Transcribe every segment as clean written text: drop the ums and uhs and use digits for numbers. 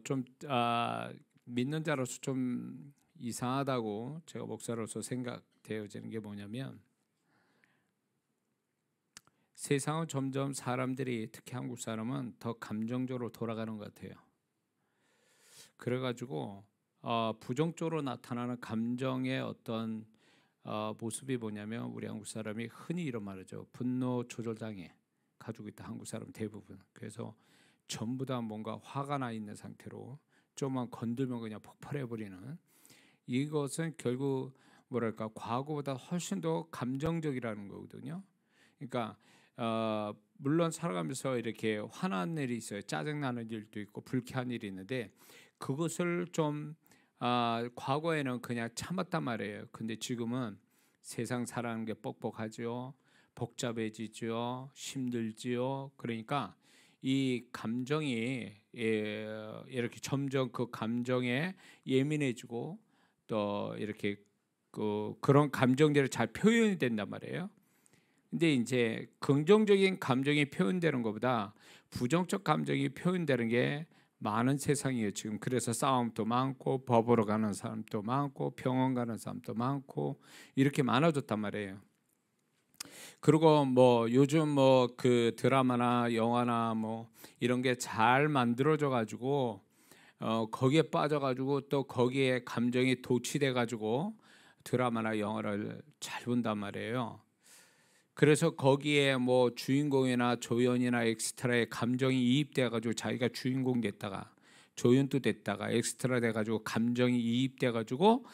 좀 믿는 자로서 좀 이상하다고 제가 목사로서 생각되어지는 게 뭐냐면, 세상은 점점 사람들이, 특히 한국 사람은 더 감정적으로 돌아가는 것 같아요. 그래가지고 부정적으로 나타나는 감정의 어떤 모습이 뭐냐면, 우리 한국 사람이 흔히 이런 말이죠. 분노 조절장애 가지고 있다, 한국 사람 대부분. 그래서 전부 다 뭔가 화가 나 있는 상태로 조금만 건들면 그냥 폭발해버리는, 이것은 결국 뭐랄까, 과거보다 훨씬 더 감정적이라는 거거든요. 그러니까 물론 살아가면서 이렇게 화난 일이 있어요. 짜증나는 일도 있고 불쾌한 일이 있는데, 그것을 좀 과거에는 그냥 참았단 말이에요. 근데 지금은 세상 살아가는 게 뻑뻑하죠, 복잡해지죠, 힘들지요. 그러니까 이 감정이 이렇게 점점 그 감정에 예민해지고, 또 이렇게 그런 감정들이 잘 표현이 된단 말이에요. 근데 이제 긍정적인 감정이 표현되는 것보다 부정적 감정이 표현되는 게 많은 세상이에요 지금. 그래서 싸움도 많고, 법으로 가는 사람도 많고, 병원 가는 사람도 많고, 이렇게 많아졌단 말이에요. 그리고 뭐 요즘 뭐 그 드라마나 영화나 뭐 이런 게 잘 만들어져 가지고 거기에 빠져 가지고, 또 거기에 감정이 도취돼 가지고 드라마나 영화를 잘 본단 말이에요. 그래서 거기에 뭐 주인공이나 조연이나 엑스트라의 감정이 이입돼 가지고 자기가 주인공 됐다가 조연도 됐다가 엑스트라 돼 가지고 감정이 이입돼 가지고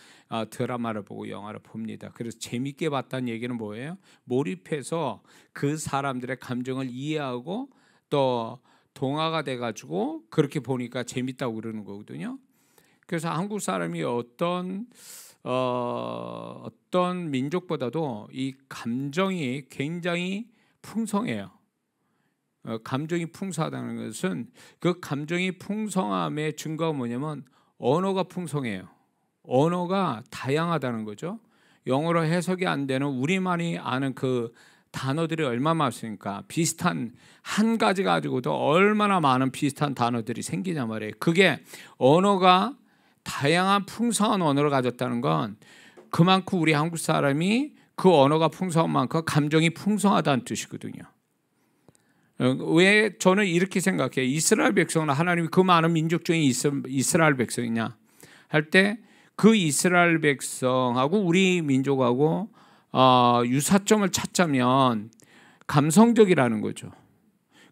드라마를 보고 영화를 봅니다. 그래서 재밌게 봤다는 얘기는 뭐예요? 몰입해서 그 사람들의 감정을 이해하고 또 동화가 돼 가지고 그렇게 보니까 재밌다고 그러는 거거든요. 그래서 한국 사람이 어떤 민족보다도 이 감정이 굉장히 풍성해요. 감정이 풍성하다는 것은, 그 감정이 풍성함의 증거가 뭐냐면 언어가 풍성해요. 언어가 다양하다는 거죠. 영어로 해석이 안 되는 우리만이 아는 그 단어들이 얼마나 많습니까? 비슷한 한 가지 가지고도 얼마나 많은 비슷한 단어들이 생기냐 말이에요. 그게 언어가 다양한 풍성한 언어를 가졌다는 건 그만큼 우리 한국 사람이 그 언어가 풍성한 만큼 감정이 풍성하다는 뜻이거든요. 왜 저는 이렇게 생각해요. 이스라엘 백성은 하나님이 그 많은 민족 중에 이스라엘 백성이냐 할 때, 그 이스라엘 백성하고 우리 민족하고 유사점을 찾자면 감성적이라는 거죠.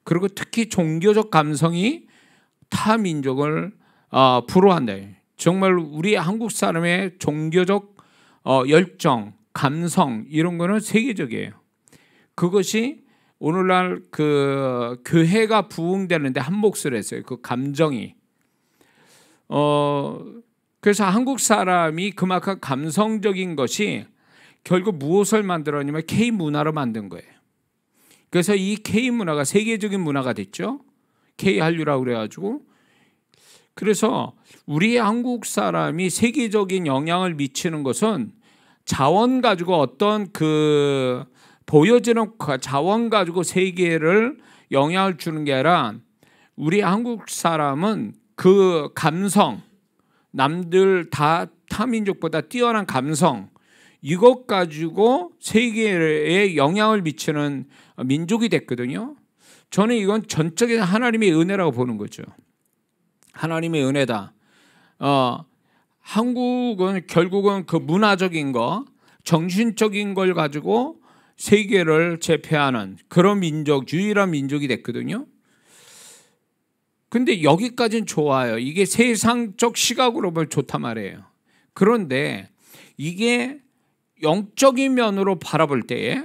그리고 특히 종교적 감성이 타 민족을 불허한다. 정말 우리 한국 사람의 종교적 열정, 감성, 이런 거는 세계적이에요. 그것이 오늘날 그 교회가 부흥되는데 한 몫을 했어요. 그 감정이. 그래서 한국 사람이 그만큼 감성적인 것이 결국 무엇을 만들었냐면 K 문화로 만든 거예요. 그래서 이 K 문화가 세계적인 문화가 됐죠. K 한류라고 그래가지고. 그래서 우리 한국 사람이 세계적인 영향을 미치는 것은 자원 가지고, 어떤 그 보여지는 자원 가지고 세계를 영향을 주는 게 아니라, 우리 한국 사람은 그 감성, 남들 다 타민족보다 뛰어난 감성, 이것 가지고 세계에 영향을 미치는 민족이 됐거든요. 저는 이건 전적인 하나님의 은혜라고 보는 거죠. 하나님의 은혜다. 한국은 결국은 그 문화적인 거, 정신적인 걸 가지고 세계를 제패하는 그런 민족, 유일한 민족이 됐거든요. 근데 여기까지는 좋아요. 이게 세상적 시각으로 보면 좋단 말이에요. 그런데 이게 영적인 면으로 바라볼 때에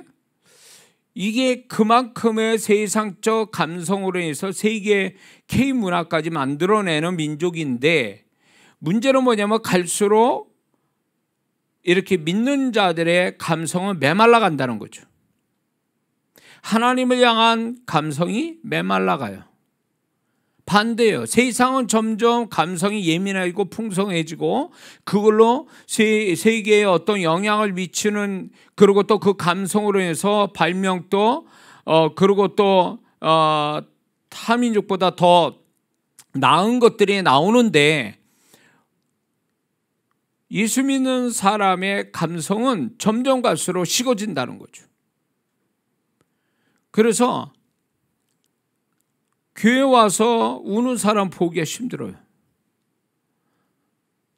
이게 그만큼의 세상적 감성으로 해서 세계 K문화까지 만들어내는 민족인데, 문제는 뭐냐면 갈수록 이렇게 믿는 자들의 감성은 메말라 간다는 거죠. 하나님을 향한 감성이 메말라 가요. 반대예요. 세상은 점점 감성이 예민해지고 풍성해지고, 그걸로 세계에 어떤 영향을 미치는, 그리고 또 그 감성으로 해서 발명도 그리고 또 타민족보다 더 나은 것들이 나오는데 예수 믿는 사람의 감성은 점점 갈수록 식어진다는 거죠. 그래서 교회 와서 우는 사람 보기가 힘들어요.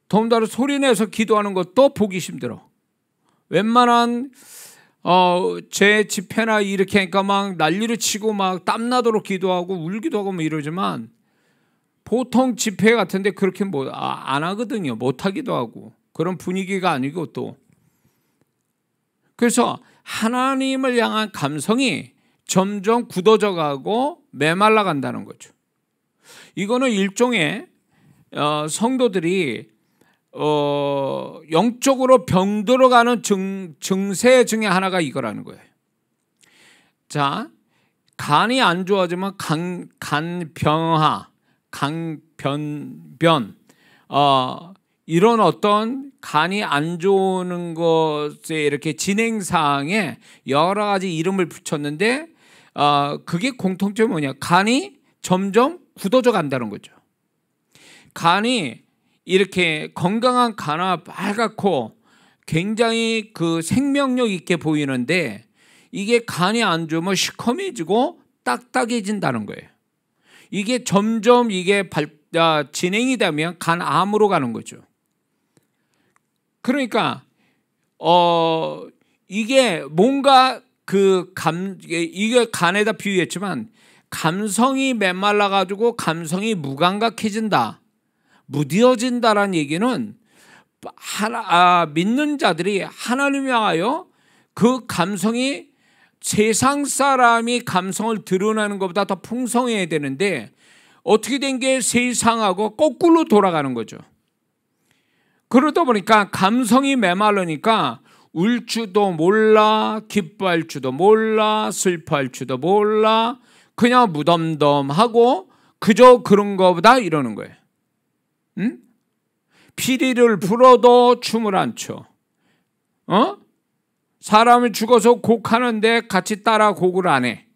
더군다나 소리내서 기도하는 것도 보기 힘들어. 웬만한 제 집회나 이렇게 하니까 막 난리를 치고 막 땀나도록 기도하고 울기도 하고 뭐 이러지만 보통 집회 같은데 그렇게 안 하거든요. 못 하기도 하고 그런 분위기가 아니고 또 그래서 하나님을 향한 감성이 점점 굳어져 가고 메말라 간다는 거죠. 이거는 일종의 성도들이 영적으로 병들어가는 증세 중에 하나가 이거라는 거예요. 자, 간이 안 좋아지면 간병하, 강변변, 이런 어떤 간이 안 좋은 것에 이렇게 진행사항에 여러 가지 이름을 붙였는데 그게 공통점이 뭐냐? 간이 점점 굳어져 간다는 거죠. 간이 이렇게 건강한 간은 빨갛고 굉장히 그 생명력 있게 보이는데 이게 간이 안 좋으면 시커매지고 딱딱해진다는 거예요. 이게 점점 이게 진행이 되면 간암으로 가는 거죠. 그러니까 이게 뭔가 이게 간에다 비유했지만 감성이 메말라 가지고 감성이 무감각해진다, 무뎌진다라는 얘기는 믿는 자들이 하나님을 향하여 그 감성이 세상 사람이 감성을 드러내는 것보다 더 풍성해야 되는데 어떻게 된 게 세상하고 거꾸로 돌아가는 거죠. 그러다 보니까 감성이 메말르니까 울 줄도 몰라, 기뻐할 줄도 몰라, 슬퍼할 줄도 몰라, 그냥 무덤덤하고 그저 그런 거보다 이러는 거예요. 응? 피리를 불어도 춤을 안 춰. 사람이 죽어서 곡하는데 같이 따라 곡을 안 해.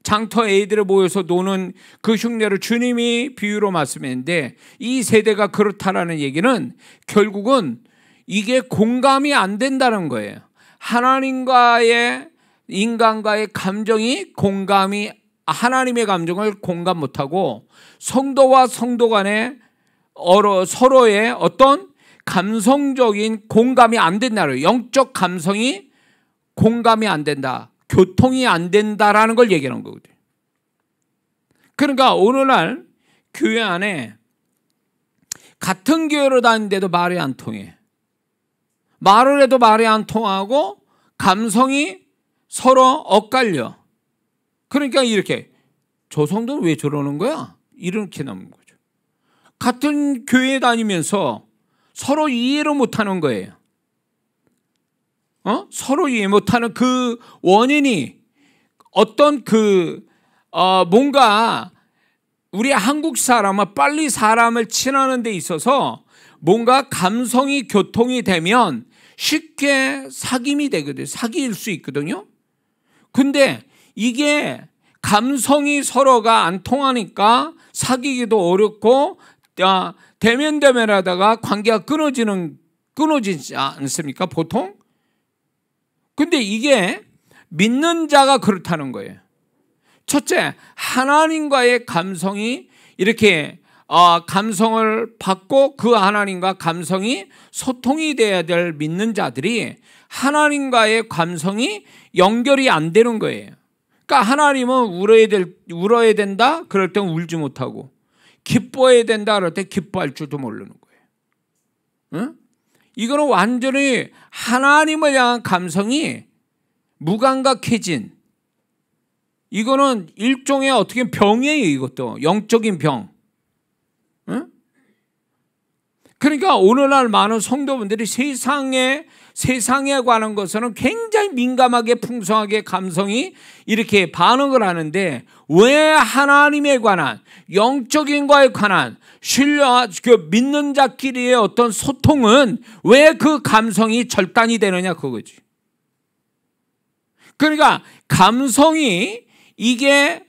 장터 애들을 모여서 노는 그 흉내를 주님이 비유로 말씀했는데 이 세대가 그렇다라는 얘기는 결국은 이게 공감이 안 된다는 거예요. 하나님과의 인간과의 감정이 하나님의 감정을 공감 못하고 성도와 성도 간에 서로의 어떤 감성적인 공감이 안 된다는 거예요. 영적 감성이 공감이 안 된다, 교통이 안 된다라는 걸 얘기하는 거거든요. 그러니까 오늘날 교회 안에 같은 교회로 다니는데도 말이 안 통해. 말을 해도 말이 안 통하고 감성이 서로 엇갈려. 그러니까 이렇게 저 성도는 왜 저러는 거야? 이렇게 나오는 거죠. 같은 교회에 다니면서 서로 이해를 못하는 거예요. 서로 이해 못하는 그 원인이 어떤 뭔가 우리 한국 사람은 빨리 사람을 친하는 데 있어서 뭔가 감성이 교통이 되면 쉽게 사귐이 되거든요. 사귈 수 있거든요. 근데 이게 감성이 서로가 안 통하니까 사귀기도 어렵고 대면하다가 관계가 끊어지지 않습니까? 보통? 근데 이게 믿는 자가 그렇다는 거예요. 첫째, 하나님과의 감성이 이렇게 감성을 받고 그 하나님과 감성이 소통이 돼야 될 믿는 자들이 하나님과의 감성이 연결이 안 되는 거예요. 그러니까 하나님은 울어야 된다 그럴 땐 울지 못하고, 기뻐해야 된다 그럴 때 기뻐할 줄도 모르는 거예요. 응? 이거는 완전히 하나님을 향한 감성이 무감각해진, 이거는 일종의 어떻게 병이에요. 이것도 영적인 병. 응? 그러니까 오늘날 많은 성도분들이 세상에 관한 것은 굉장히 민감하게 풍성하게 감성이 이렇게 반응을 하는데 왜 하나님에 관한 영적인 거에 관한 믿는 자끼리의 어떤 소통은 왜 그 감성이 절단이 되느냐 그거지. 그러니까 감성이 이게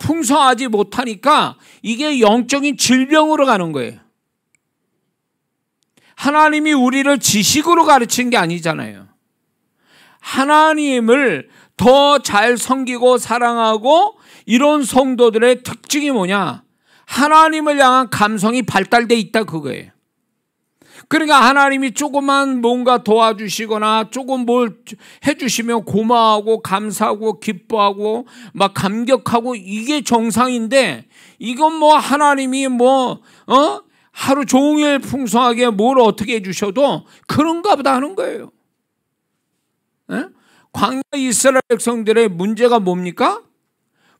풍성하지 못하니까 이게 영적인 질병으로 가는 거예요. 하나님이 우리를 지식으로 가르치는 게 아니잖아요. 하나님을 더 잘 섬기고 사랑하고 이런 성도들의 특징이 뭐냐? 하나님을 향한 감성이 발달돼 있다 그거예요. 그러니까 하나님이 조금만 뭔가 도와주시거나 조금 뭘 해주시면 고마워하고 감사하고 기뻐하고 막 감격하고 이게 정상인데, 이건 뭐 하나님이 하루 종일 풍성하게 뭘 어떻게 해주셔도 그런가 보다 하는 거예요. 광야 이스라엘 백성들의 문제가 뭡니까?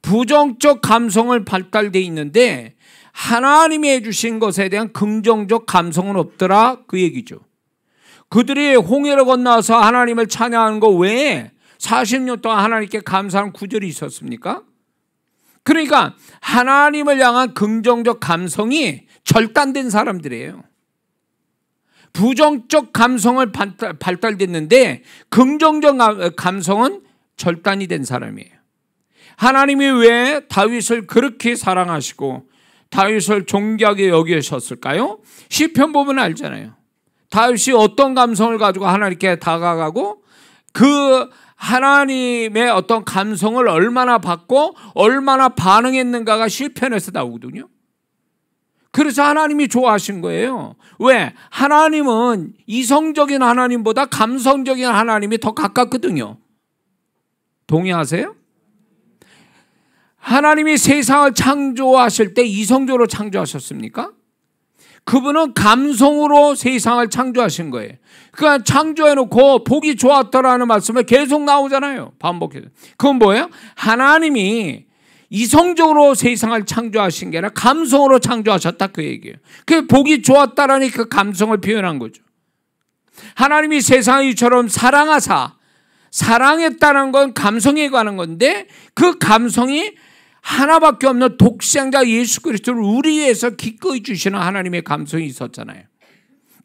부정적 감성을 발달돼 있는데 하나님이 해주신 것에 대한 긍정적 감성은 없더라 그 얘기죠. 그들이 홍해를 건너서 하나님을 찬양하는 거 외에 40년 동안 하나님께 감사한 구절이 있었습니까? 그러니까 하나님을 향한 긍정적 감성이 절단된 사람들이에요. 부정적 감성을 발달됐는데 긍정적 감성은 절단이 된 사람이에요. 하나님이 왜 다윗을 그렇게 사랑하시고 다윗을 존귀하게 여기셨을까요? 시편 보면 알잖아요. 다윗이 어떤 감성을 가지고 하나님께 다가가고 그 하나님의 어떤 감성을 얼마나 받고 얼마나 반응했는가가 시편에서 나오거든요. 그래서 하나님이 좋아하신 거예요. 왜? 하나님은 이성적인 하나님보다 감성적인 하나님이 더 가깝거든요. 동의하세요? 하나님이 세상을 창조하실 때 이성적으로 창조하셨습니까? 그분은 감성으로 세상을 창조하신 거예요. 그러니까 창조해놓고 보기 좋았더라는 말씀을 계속 나오잖아요. 반복해서. 그건 뭐예요? 하나님이 이성적으로 세상을 창조하신 게 아니라 감성으로 창조하셨다 그 얘기예요. 그 보기 좋았다라는 그 감성을 표현한 거죠. 하나님이 세상을 이처럼 사랑하사, 사랑했다는 건 감성에 관한 건데 그 감성이 하나밖에 없는 독생자 예수 그리스도를 우리 위해서 기꺼이 주시는 하나님의 감성이 있었잖아요.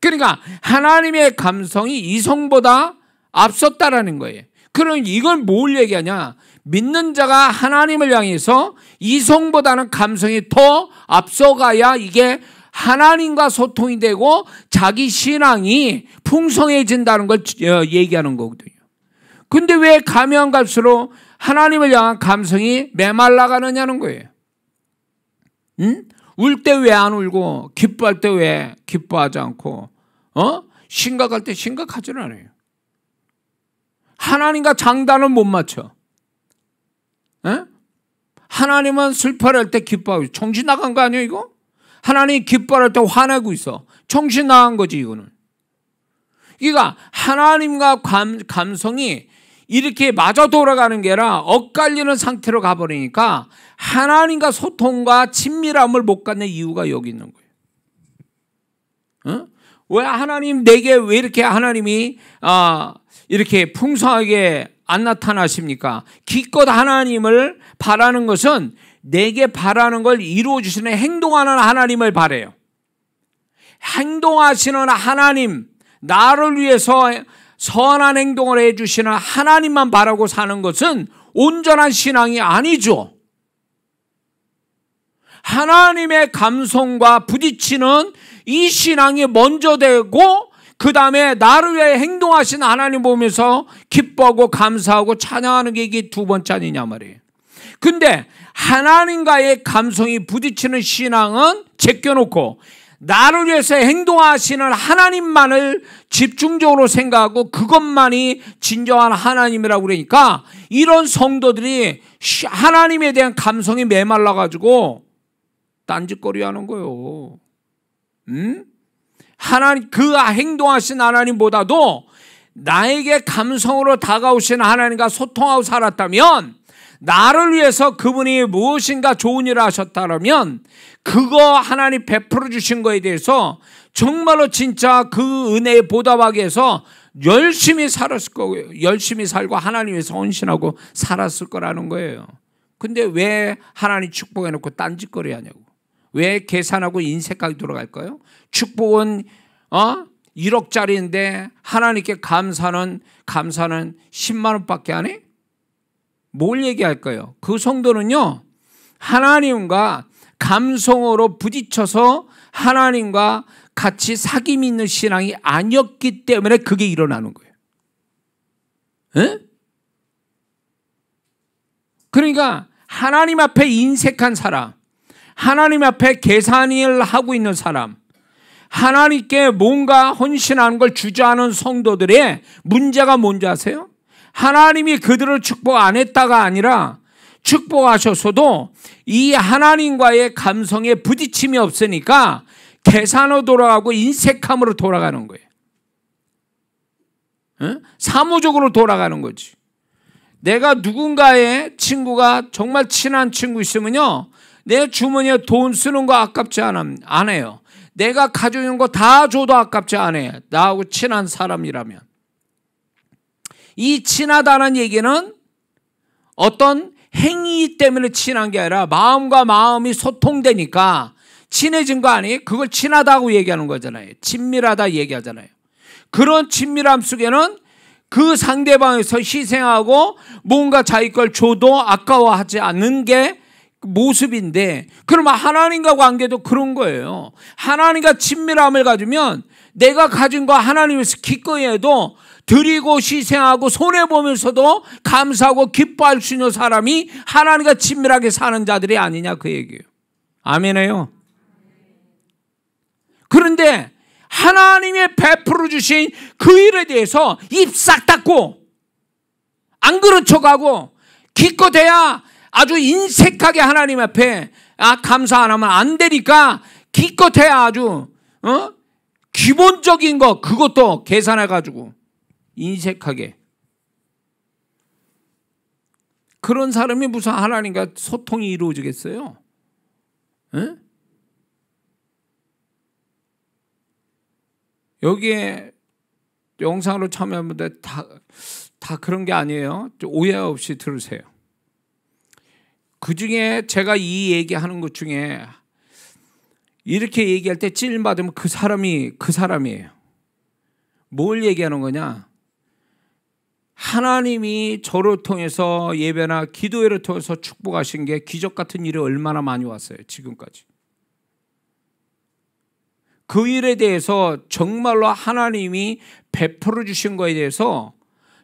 그러니까 하나님의 감성이 이성보다 앞섰다라는 거예요. 그럼 이걸 뭘 얘기하냐? 믿는 자가 하나님을 향해서 이성보다는 감성이 더 앞서가야 이게 하나님과 소통이 되고 자기 신앙이 풍성해진다는 걸 얘기하는 거거든요. 근데 왜 가면 갈수록 하나님을 향한 감성이 메말라가느냐는 거예요. 울 때 왜 안 울고 기뻐할 때 왜 기뻐하지 않고 심각할 때 심각하지는 않아요. 하나님과 장단은 못 맞춰. 하나님은 슬퍼할 때 기뻐하고 정신 나간 거 아니에요 이거? 하나님이 기뻐할 때 화내고 있어. 정신 나간 거지 이거는. 그러니까 하나님과 감성이 이렇게 맞아 돌아가는 게 아니라 엇갈리는 상태로 가버리니까 하나님과 소통과 친밀함을 못 갖는 이유가 여기 있는 거예요. 왜 하나님 내게 왜 이렇게 하나님이 이렇게 풍성하게 안 나타나십니까? 기껏 하나님을 바라는 것은 내게 바라는 걸 이루어 주시는 행동하는 하나님을 바라요. 행동하시는 하나님, 나를 위해서 선한 행동을 해주시는 하나님만 바라고 사는 것은 온전한 신앙이 아니죠. 하나님의 감성과 부딪히는 이 신앙이 먼저 되고 그 다음에 나를 위해 행동하신 하나님 보면서 기뻐하고 감사하고 찬양하는 게 이게 두 번째 아니냐 말이에요. 근데 하나님과의 감성이 부딪히는 신앙은 제껴놓고 나를 위해서 행동하시는 하나님만을 집중적으로 생각하고 그것만이 진정한 하나님이라고 그러니까 이런 성도들이 하나님에 대한 감성이 메말라가지고 딴짓거리 하는 거예요. 하나님, 그 행동하신 하나님보다도 나에게 감성으로 다가오신 하나님과 소통하고 살았다면, 나를 위해서 그분이 무엇인가 좋은 일을 하셨다면 그거 하나님 베풀어 주신 거에 대해서 정말로 진짜 그 은혜에 보답하기 위해서 열심히 살았을 거고요. 열심히 살고 하나님 위해서 헌신하고 살았을 거라는 거예요. 근데 왜 하나님 축복해놓고 딴짓거리 하냐고. 왜 계산하고 인색하게 돌아갈까요? 축복은 1억짜리인데 하나님께 감사는 10만 원밖에 안 해? 뭘 얘기할까요? 그 성도는요 하나님과 감성으로 부딪혀서 하나님과 같이 사귐이 있는 신앙이 아니었기 때문에 그게 일어나는 거예요. 에? 그러니까 하나님 앞에 인색한 사람, 하나님 앞에 계산을 하고 있는 사람, 하나님께 뭔가 헌신하는 걸 주저하는 성도들의 문제가 뭔지 아세요? 하나님이 그들을 축복 안 했다가 아니라 축복하셨어도 이 하나님과의 감성에 부딪힘이 없으니까 계산으로 돌아가고 인색함으로 돌아가는 거예요. 사무적으로 돌아가는 거지. 내가 누군가의 친구가 정말 친한 친구 있으면요, 내 주머니에 돈 쓰는 거 아깝지 안 해요. 내가 가지고 있는 거 다 줘도 아깝지 않아요. 나하고 친한 사람이라면. 이 친하다는 얘기는 어떤 행위 때문에 친한 게 아니라 마음과 마음이 소통되니까 친해진 거 아니에요? 그걸 친하다고 얘기하는 거잖아요. 친밀하다 얘기하잖아요. 그런 친밀함 속에는 그 상대방에서 희생하고 뭔가 자기 걸 줘도 아까워하지 않는 게 모습인데, 그러면 하나님과 관계도 그런 거예요. 하나님과 친밀함을 가지면 내가 가진 거 하나님에서 기꺼이 해도 드리고 희생하고 손해보면서도 감사하고 기뻐할 수 있는 사람이 하나님과 친밀하게 사는 자들이 아니냐, 그 얘기예요. 아멘해요. 그런데 하나님의 베풀어 주신 그 일에 대해서 입 싹 닫고 안 그런 척하고 기껏해야 아주 인색하게 하나님 앞에 감사 안 하면 안 되니까 기껏해야 아주 기본적인 거 그것도 계산해가지고 인색하게, 그런 사람이 무슨 하나님과 소통이 이루어지겠어요? 에? 여기에 영상으로 참여한 분들 다 그런 게 아니에요. 오해 없이 들으세요. 그 중에 제가 이 얘기하는 것 중에 이렇게 얘기할 때 찔림받으면 그 사람이에요. 뭘 얘기하는 거냐? 하나님이 저를 통해서 예배나 기도회를 통해서 축복하신 게 기적 같은 일이 얼마나 많이 왔어요, 지금까지. 그 일에 대해서 정말로 하나님이 베풀어 주신 거에 대해서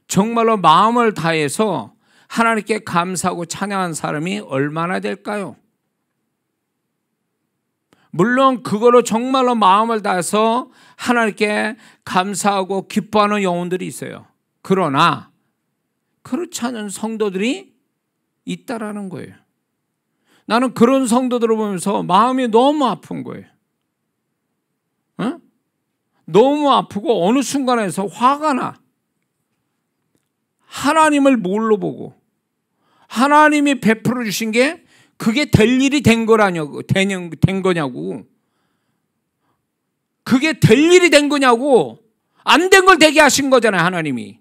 정말로 마음을 다해서 하나님께 감사하고 찬양한 사람이 얼마나 될까요? 물론 그거로 정말로 마음을 다해서 하나님께 감사하고 기뻐하는 영혼들이 있어요. 그러나 그렇지 않은 성도들이 있다라는 거예요. 나는 그런 성도들을 보면서 마음이 너무 아픈 거예요. 어? 너무 아프고 어느 순간에서 화가 나. 하나님을 뭘로 보고, 하나님이 베풀어 주신 게 그게 될 일이 된 거냐고. 그게 될 일이 된 거냐고. 안 된 걸 되게 하신 거잖아요, 하나님이.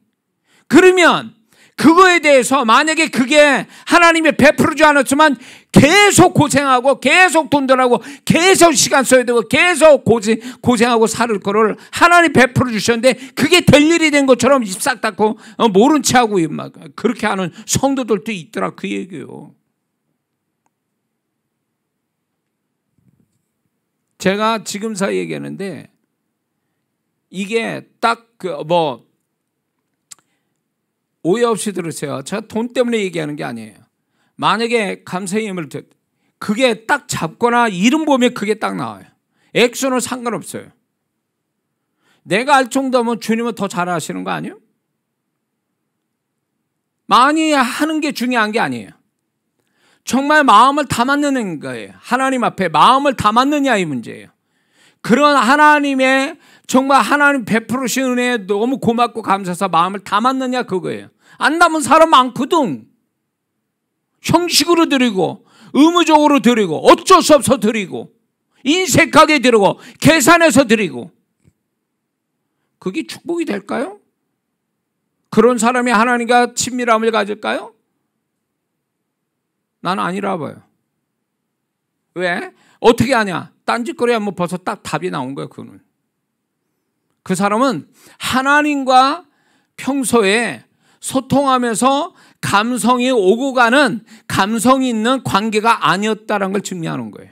그러면 그거에 대해서 만약에 그게 하나님이 베풀어 주지 않았지만 계속 고생하고 계속 돈 들하고 계속 시간 써야 되고 계속 고생하고 살 거를 하나님 베풀어 주셨는데 그게 될 일이 된 것처럼 입 싹 닫고 모른 체 하고 막 그렇게 하는 성도들도 있더라, 그 얘기예요. 제가 지금 사이 얘기하는데 이게 딱 오해 없이 들으세요. 제가 돈 때문에 얘기하는 게 아니에요. 만약에 감사의 힘을 그게 딱 잡거나 이름 보면 그게 딱 나와요. 액수는 상관없어요. 내가 알 정도면 주님은 더 잘하시는 거 아니에요? 많이 하는 게 중요한 게 아니에요. 정말 마음을 담았느냐는 거예요. 하나님 앞에 마음을 담았느냐 이 문제예요. 그런 하나님의 정말 하나님 베풀으신 은혜에 너무 고맙고 감사해서 마음을 담았느냐 그거예요. 안 담은 사람 많거든. 형식으로 드리고 의무적으로 드리고 어쩔 수 없어 드리고 인색하게 드리고 계산해서 드리고, 그게 축복이 될까요? 그런 사람이 하나님과 친밀함을 가질까요? 나는 아니라 봐요. 왜? 어떻게 하냐? 딴짓거리 하면 벌써 딱 답이 나온 거예요. 그거는. 그 사람은 하나님과 평소에 소통하면서 감성이 오고 가는 감성이 있는 관계가 아니었다는 걸 증명하는 거예요.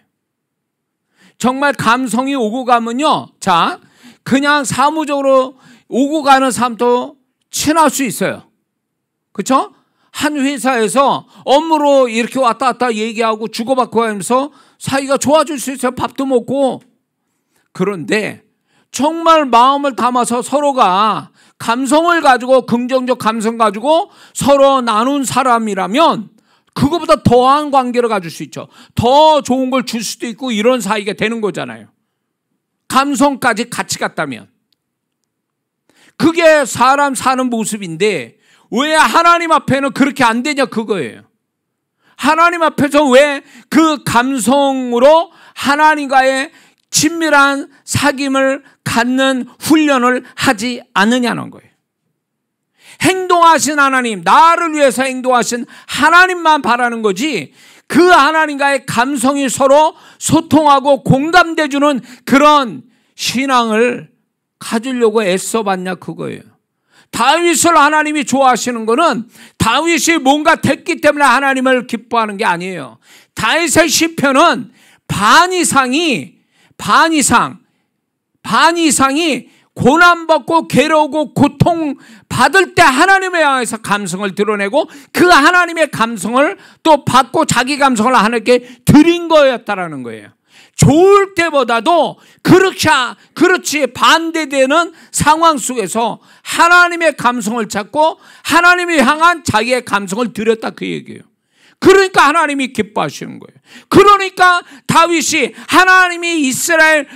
정말 감성이 오고 가면요, 자, 그냥 사무적으로 오고 가는 사람도 친할 수 있어요. 그렇죠? 한 회사에서 업무로 이렇게 왔다 갔다 얘기하고 주고받고 하면서 사이가 좋아질 수 있어요. 밥도 먹고. 그런데 정말 마음을 담아서 서로가 감성을 가지고, 긍정적 감성 가지고 서로 나눈 사람이라면 그거보다 더한 관계를 가질 수 있죠. 더 좋은 걸 줄 수도 있고 이런 사이가 되는 거잖아요. 감성까지 같이 갔다면. 그게 사람 사는 모습인데 왜 하나님 앞에는 그렇게 안 되냐 그거예요. 하나님 앞에서 왜 그 감성으로 하나님과의 친밀한 사귐을 갖는 훈련을 하지 않느냐는 거예요. 행동하신 하나님, 나를 위해서 행동하신 하나님만 바라는 거지, 그 하나님과의 감성이 서로 소통하고 공감돼주는 그런 신앙을 가지려고 애써봤냐 그거예요. 다윗을 하나님이 좋아하시는 거는 다윗이 뭔가 됐기 때문에 하나님을 기뻐하는 게 아니에요. 다윗의 시편은 반 이상이 고난받고 괴로우고 고통받을 때 하나님에 향해서 감성을 드러내고 그 하나님의 감성을 또 받고 자기 감성을 하나님께 드린 거였다라는 거예요. 좋을 때보다도 그렇지 반대되는 상황 속에서 하나님의 감성을 찾고 하나님이 향한 자기의 감성을 드렸다 그 얘기예요. 그러니까 하나님이 기뻐하시는 거예요. 그러니까 다윗이 하나님이 이스라엘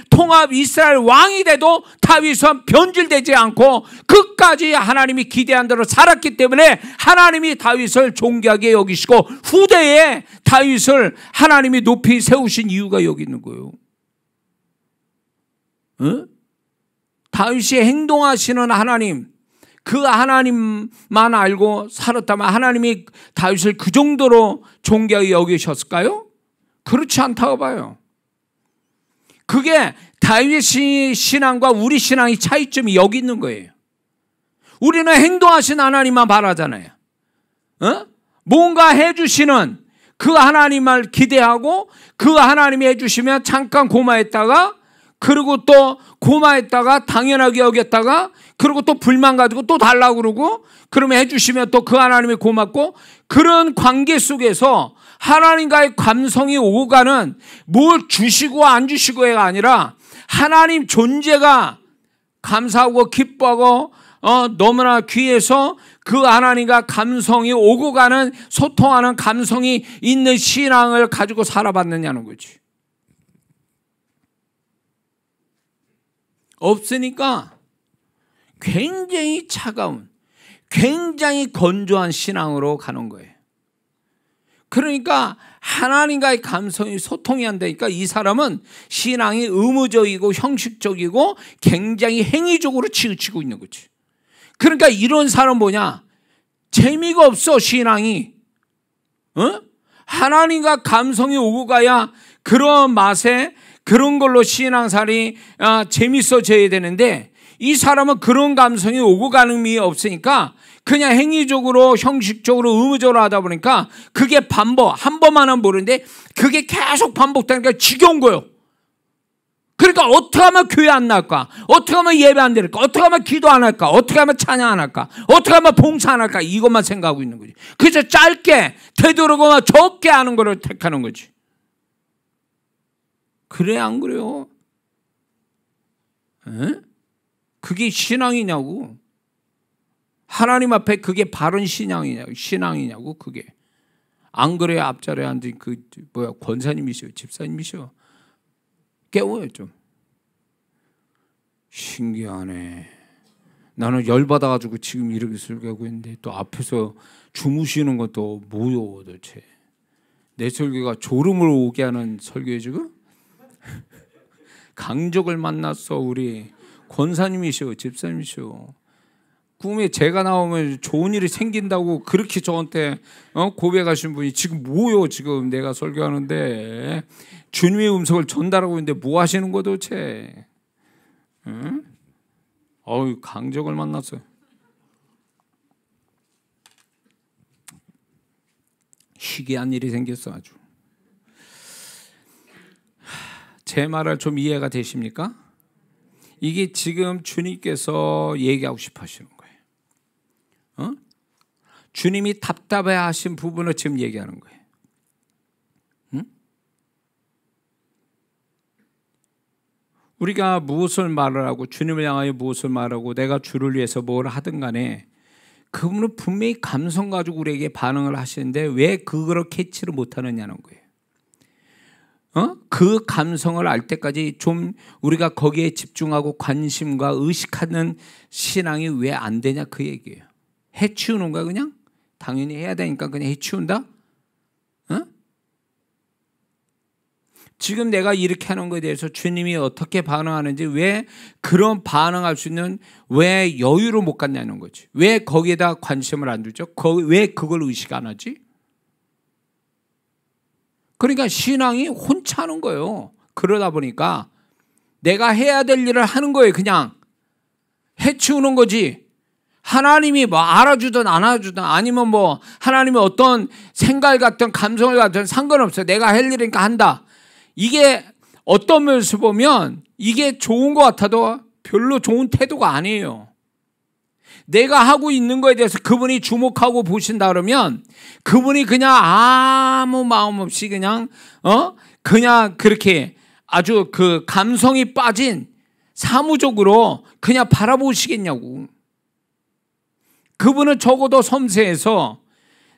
왕이 돼도 다윗은 변질되지 않고 끝까지 하나님이 기대한 대로 살았기 때문에 하나님이 다윗을 존귀하게 여기시고 후대에 다윗을 하나님이 높이 세우신 이유가 여기 있는 거예요. 다윗이 행동하시는 하나님, 그 하나님만 알고 살았다면 하나님이 다윗을 그 정도로 존귀하게 여기셨을까요? 그렇지 않다고 봐요. 그게 다윗의 신앙과 우리 신앙의 차이점이 여기 있는 거예요. 우리는 행동하신 하나님만 바라잖아요. 뭔가 해주시는 그 하나님을 기대하고 그 하나님이 해주시면 잠깐 고마했다가 그리고 또 고마했다가 당연하게 여겼다가 그리고 또 불만 가지고 또 달라고 그러고 그러면 해주시면 또 그 하나님이 고맙고 그런 관계 속에서 하나님과의 감성이 오고 가는 뭘 주시고 안 주시고가 아니라 하나님 존재가 감사하고 기뻐하고 너무나 귀해서 그 하나님과 감성이 오고 가는 소통하는 감성이 있는 신앙을 가지고 살아봤느냐는 거지. 없으니까 굉장히 차가운, 굉장히 건조한 신앙으로 가는 거예요. 그러니까 하나님과의 감성이 소통이 안 되니까 이 사람은 신앙이 의무적이고 형식적이고 굉장히 행위적으로 치우치고 있는 거지. 그러니까 이런 사람 뭐냐? 재미가 없어 신앙이. 하나님과 감성이 오고 가야 그런 맛에 그런 걸로 신앙살이 재밌어져야 되는데 이 사람은 그런 감성이 오고 가는 미 없으니까 그냥 행위적으로 형식적으로 의무적으로 하다 보니까 그게 한 번만 하면 모르는데 그게 계속 반복되니까 지겨운 거예요. 그러니까 어떻게 하면 교회 안 나올까? 어떻게 하면 예배 안 드릴까? 어떻게 하면 기도 안 할까? 어떻게 하면 찬양 안 할까? 어떻게 하면 봉사 안 할까? 이것만 생각하고 있는 거지. 그래서 짧게 되도록이면 적게 하는 거를 택하는 거지. 그래 안 그래요? 그게 신앙이냐고. 하나님 앞에 그게 바른 신앙이냐고 그게. 안 그래야 앞자리에 앉은 권사님이시오 집사님이시오. 깨워요 좀. 신기하네. 나는 열받아가지고 지금 이렇게 설교하고 있는데 또 앞에서 주무시는 것도 뭐요 도대체. 내 설교가 졸음을 오게 하는 설교에 지금? 강적을 만났어 우리 권사님이시오 집사님이시오. 꿈에 제가 나오면 좋은 일이 생긴다고 그렇게 저한테 고백하신 분이 지금 뭐요 지금 내가 설교하는데 주님의 음성을 전달하고 있는데 뭐 하시는 거 도대체. 강적을 만났어요. 희귀한 일이 생겼어 아주. 제 말을 좀 이해가 되십니까? 이게 지금 주님께서 얘기하고 싶어 하시는 거예요. 주님이 답답해 하신 부분을 지금 얘기하는 거예요. 우리가 무엇을 말을 하고 주님을 향하여 무엇을 말하고 내가 주를 위해서 뭘 하든 간에 그분은 분명히 감성 가지고 우리에게 반응을 하시는데 왜 그거를 캐치를 못하느냐는 거예요. 그 감성을 알 때까지 좀 우리가 거기에 집중하고 관심과 의식하는 신앙이 왜 안 되냐 그 얘기예요. 해치우는 거야 그냥? 당연히 해야 되니까 그냥 해치운다? 지금 내가 이렇게 하는 것에 대해서 주님이 어떻게 반응하는지 왜 그런 반응할 수 있는 왜 여유를 못 갖냐는 거지. 왜 거기에다 관심을 안 두죠? 왜 그걸 의식 안 하지? 그러니까 신앙이 혼차는 거예요. 그러다 보니까 내가 해야 될 일을 하는 거예요. 그냥 해치우는 거지. 하나님이 뭐 알아주든 안 알아주든 아니면 뭐 하나님이 어떤 생각 같든 감성을 갖든 상관없어요. 내가 할 일이니까 한다. 이게 어떤 면에서 보면 이게 좋은 것 같아도 별로 좋은 태도가 아니에요. 내가 하고 있는 거에 대해서 그분이 주목하고 보신다 그러면 그분이 그냥 아무 마음 없이 그냥 그렇게 아주 그 감성이 빠진 사무적으로 그냥 바라보시겠냐고. 그분은 적어도 섬세해서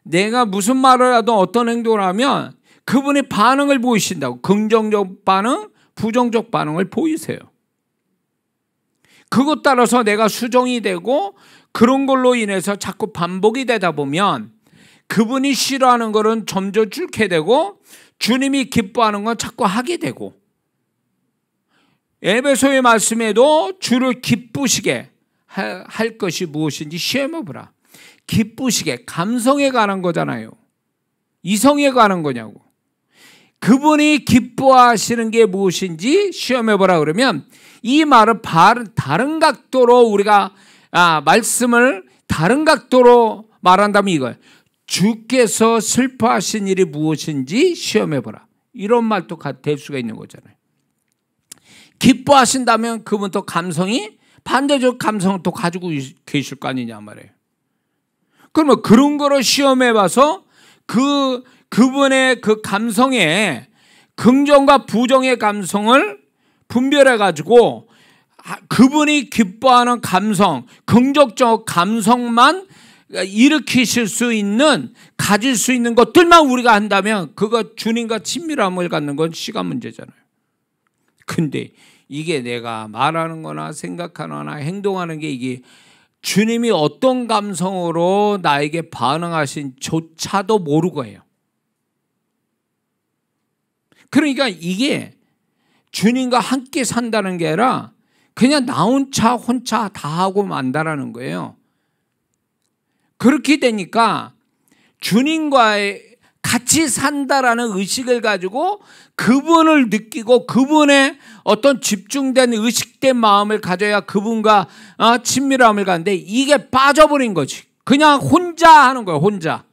내가 무슨 말을 하든 어떤 행동을 하면 그분의 반응을 보이신다고. 긍정적 반응, 부정적 반응을 보이세요. 그것 따라서 내가 수정이 되고 그런 걸로 인해서 자꾸 반복이 되다 보면 그분이 싫어하는 것은 점점 줄게 되고 주님이 기뻐하는 건 자꾸 하게 되고 에베소의 말씀에도 주를 기쁘시게 할 것이 무엇인지 시험해보라. 기쁘시게 감성에 관한 거잖아요. 이성에 관한 거냐고. 그분이 기뻐하시는 게 무엇인지 시험해보라 그러면 이 말은 다른 각도로 우리가 말씀을 다른 각도로 말한다면 이거예요. 주께서 슬퍼하신 일이 무엇인지 시험해보라. 이런 말도 될 수가 있는 거잖아요. 기뻐하신다면 그분 또 감성이 반대적 감성을 또 가지고 계실 거 아니냐 말이에요. 그러면 그런 거를 시험해봐서 그분의 그 감성에 긍정과 부정의 감성을 분별해가지고 그분이 기뻐하는 감성, 긍정적 감성만 일으키실 수 있는, 가질 수 있는 것들만 우리가 한다면 그거 주님과 친밀함을 갖는 건 시간 문제잖아요. 근데 이게 내가 말하는 거나 생각하거나 행동하는 게 이게 주님이 어떤 감성으로 나에게 반응하신 조차도 모르고 해요. 그러니까 이게 주님과 함께 산다는 게 아니라 그냥 나 혼자 다 하고 만다라는 거예요. 그렇게 되니까 주님과 같이 산다라는 의식을 가지고 그분을 느끼고 그분의 어떤 집중된 의식된 마음을 가져야 그분과 친밀함을 갖는데 이게 빠져버린 거지. 그냥 혼자 하는 거예요. 혼자.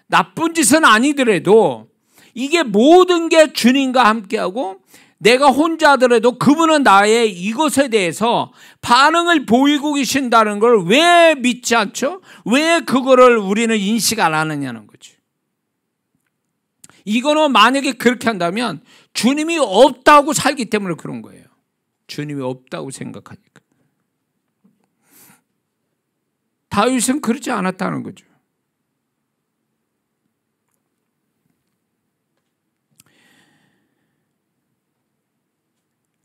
나쁜 짓은 아니더라도 이게 모든 게 주님과 함께하고 내가 혼자 하더라도 그분은 나의 이것에 대해서 반응을 보이고 계신다는 걸 왜 믿지 않죠? 왜 그거를 우리는 인식 안 하느냐는 거지. 이거는 만약에 그렇게 한다면 주님이 없다고 살기 때문에 그런 거예요. 주님이 없다고 생각하니까. 다윗은 그렇지 않았다는 거죠.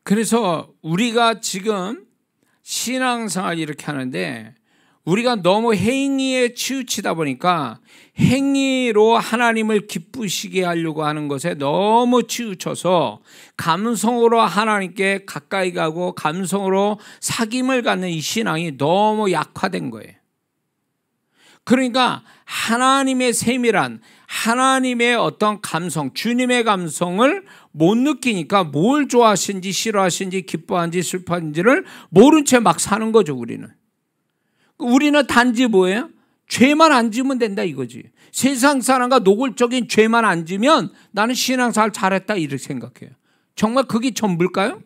그래서 우리가 지금 신앙생활 이렇게 하는데 우리가 너무 행위에 치우치다 보니까 행위로 하나님을 기쁘시게 하려고 하는 것에 너무 치우쳐서 감성으로 하나님께 가까이 가고 감성으로 사귐을 갖는 이 신앙이 너무 약화된 거예요. 그러니까 하나님의 세밀한 하나님의 어떤 감성, 주님의 감성을 못 느끼니까 뭘 좋아하시는지 싫어하시는지 기뻐하는지 슬퍼하는지를 모른 채 막 사는 거죠. 우리는 단지 뭐예요? 죄만 안 지으면 된다 이거지. 세상 사람과 노골적인 죄만 안 지으면 나는 신앙생활 잘했다 이렇게 생각해요. 정말 그게 전부일까요?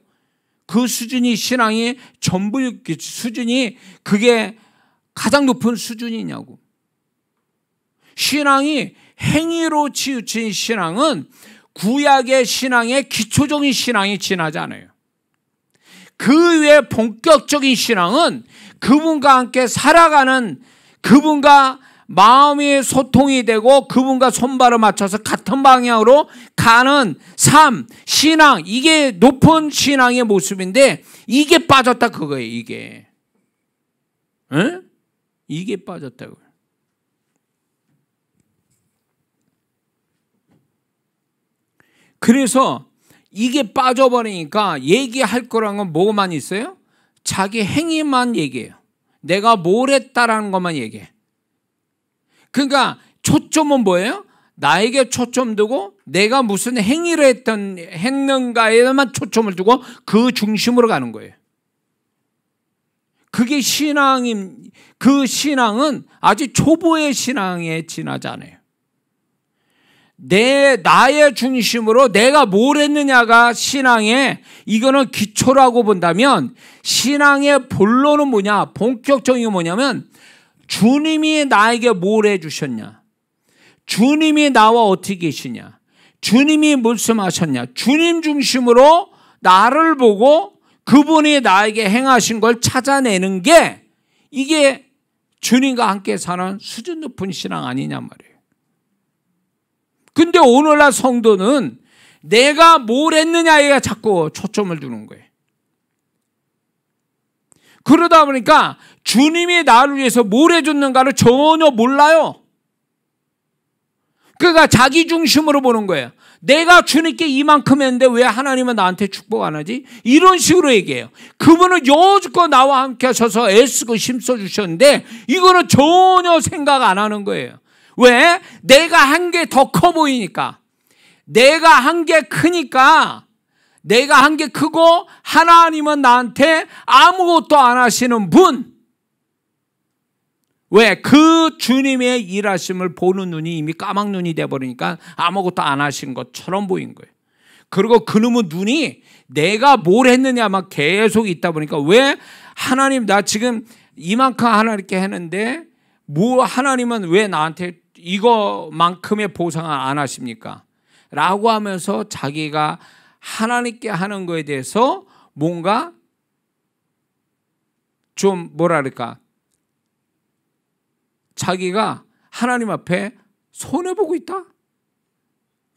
그 수준이 신앙이 전부일 수준이 그게 가장 높은 수준이냐고. 신앙이 행위로 치우친 신앙은 구약의 신앙의 기초적인 신앙이 지나지 않아요. 그 외에 본격적인 신앙은 그분과 함께 살아가는, 그분과 마음이 소통이 되고 그분과 손발을 맞춰서 같은 방향으로 가는 삶, 신앙, 이게 높은 신앙의 모습인데 이게 빠졌다 그거예요. 이게 응? 이게 빠졌다고요. 그래서 이게 빠져버리니까 얘기할 거란 건 뭐만 있어요? 자기 행위만 얘기해요. 내가 뭘 했다라는 것만 얘기해. 그러니까 초점은 뭐예요? 나에게 초점 두고 내가 무슨 행위를 했는가에만 초점을 두고 그 중심으로 가는 거예요. 그게 그 신앙은 아직 초보의 신앙에 지나지 않아요. 나의 중심으로 내가 뭘 했느냐가 신앙의 이거는 기초라고 본다면, 신앙의 본론은 뭐냐, 본격적인 게 뭐냐면 주님이 나에게 뭘 해주셨냐, 주님이 나와 어떻게 계시냐, 주님이 말씀하셨냐, 주님 중심으로 나를 보고 그분이 나에게 행하신 걸 찾아내는 게 이게 주님과 함께 사는 수준 높은 신앙 아니냐 말이에요. 근데 오늘날 성도는 내가 뭘 했느냐에 자꾸 초점을 두는 거예요. 그러다 보니까 주님이 나를 위해서 뭘 해줬는가를 전혀 몰라요. 그러니까 자기 중심으로 보는 거예요. 내가 주님께 이만큼 했는데 왜 하나님은 나한테 축복 안 하지? 이런 식으로 얘기해요. 그분은 여지껏 나와 함께 하셔서 애쓰고 힘써주셨는데 이거는 전혀 생각 안 하는 거예요. 왜? 내가 한 게 더 커 보이니까. 내가 한 게 크니까, 내가 한 게 크고 하나님은 나한테 아무것도 안 하시는 분. 왜? 그 주님의 일하심을 보는 눈이 이미 까막눈이 돼버리니까 아무것도 안 하신 것처럼 보인 거예요. 그리고 그놈의 눈이 내가 뭘 했느냐만 계속 있다 보니까, 왜 하나님 나 지금 이만큼 하나님께 했는데 뭐 하나님은 왜 나한테 이거만큼의 보상을 안 하십니까? 라고 하면서 자기가 하나님께 하는 거에 대해서 뭔가 좀 뭐랄까, 자기가 하나님 앞에 손해보고 있다?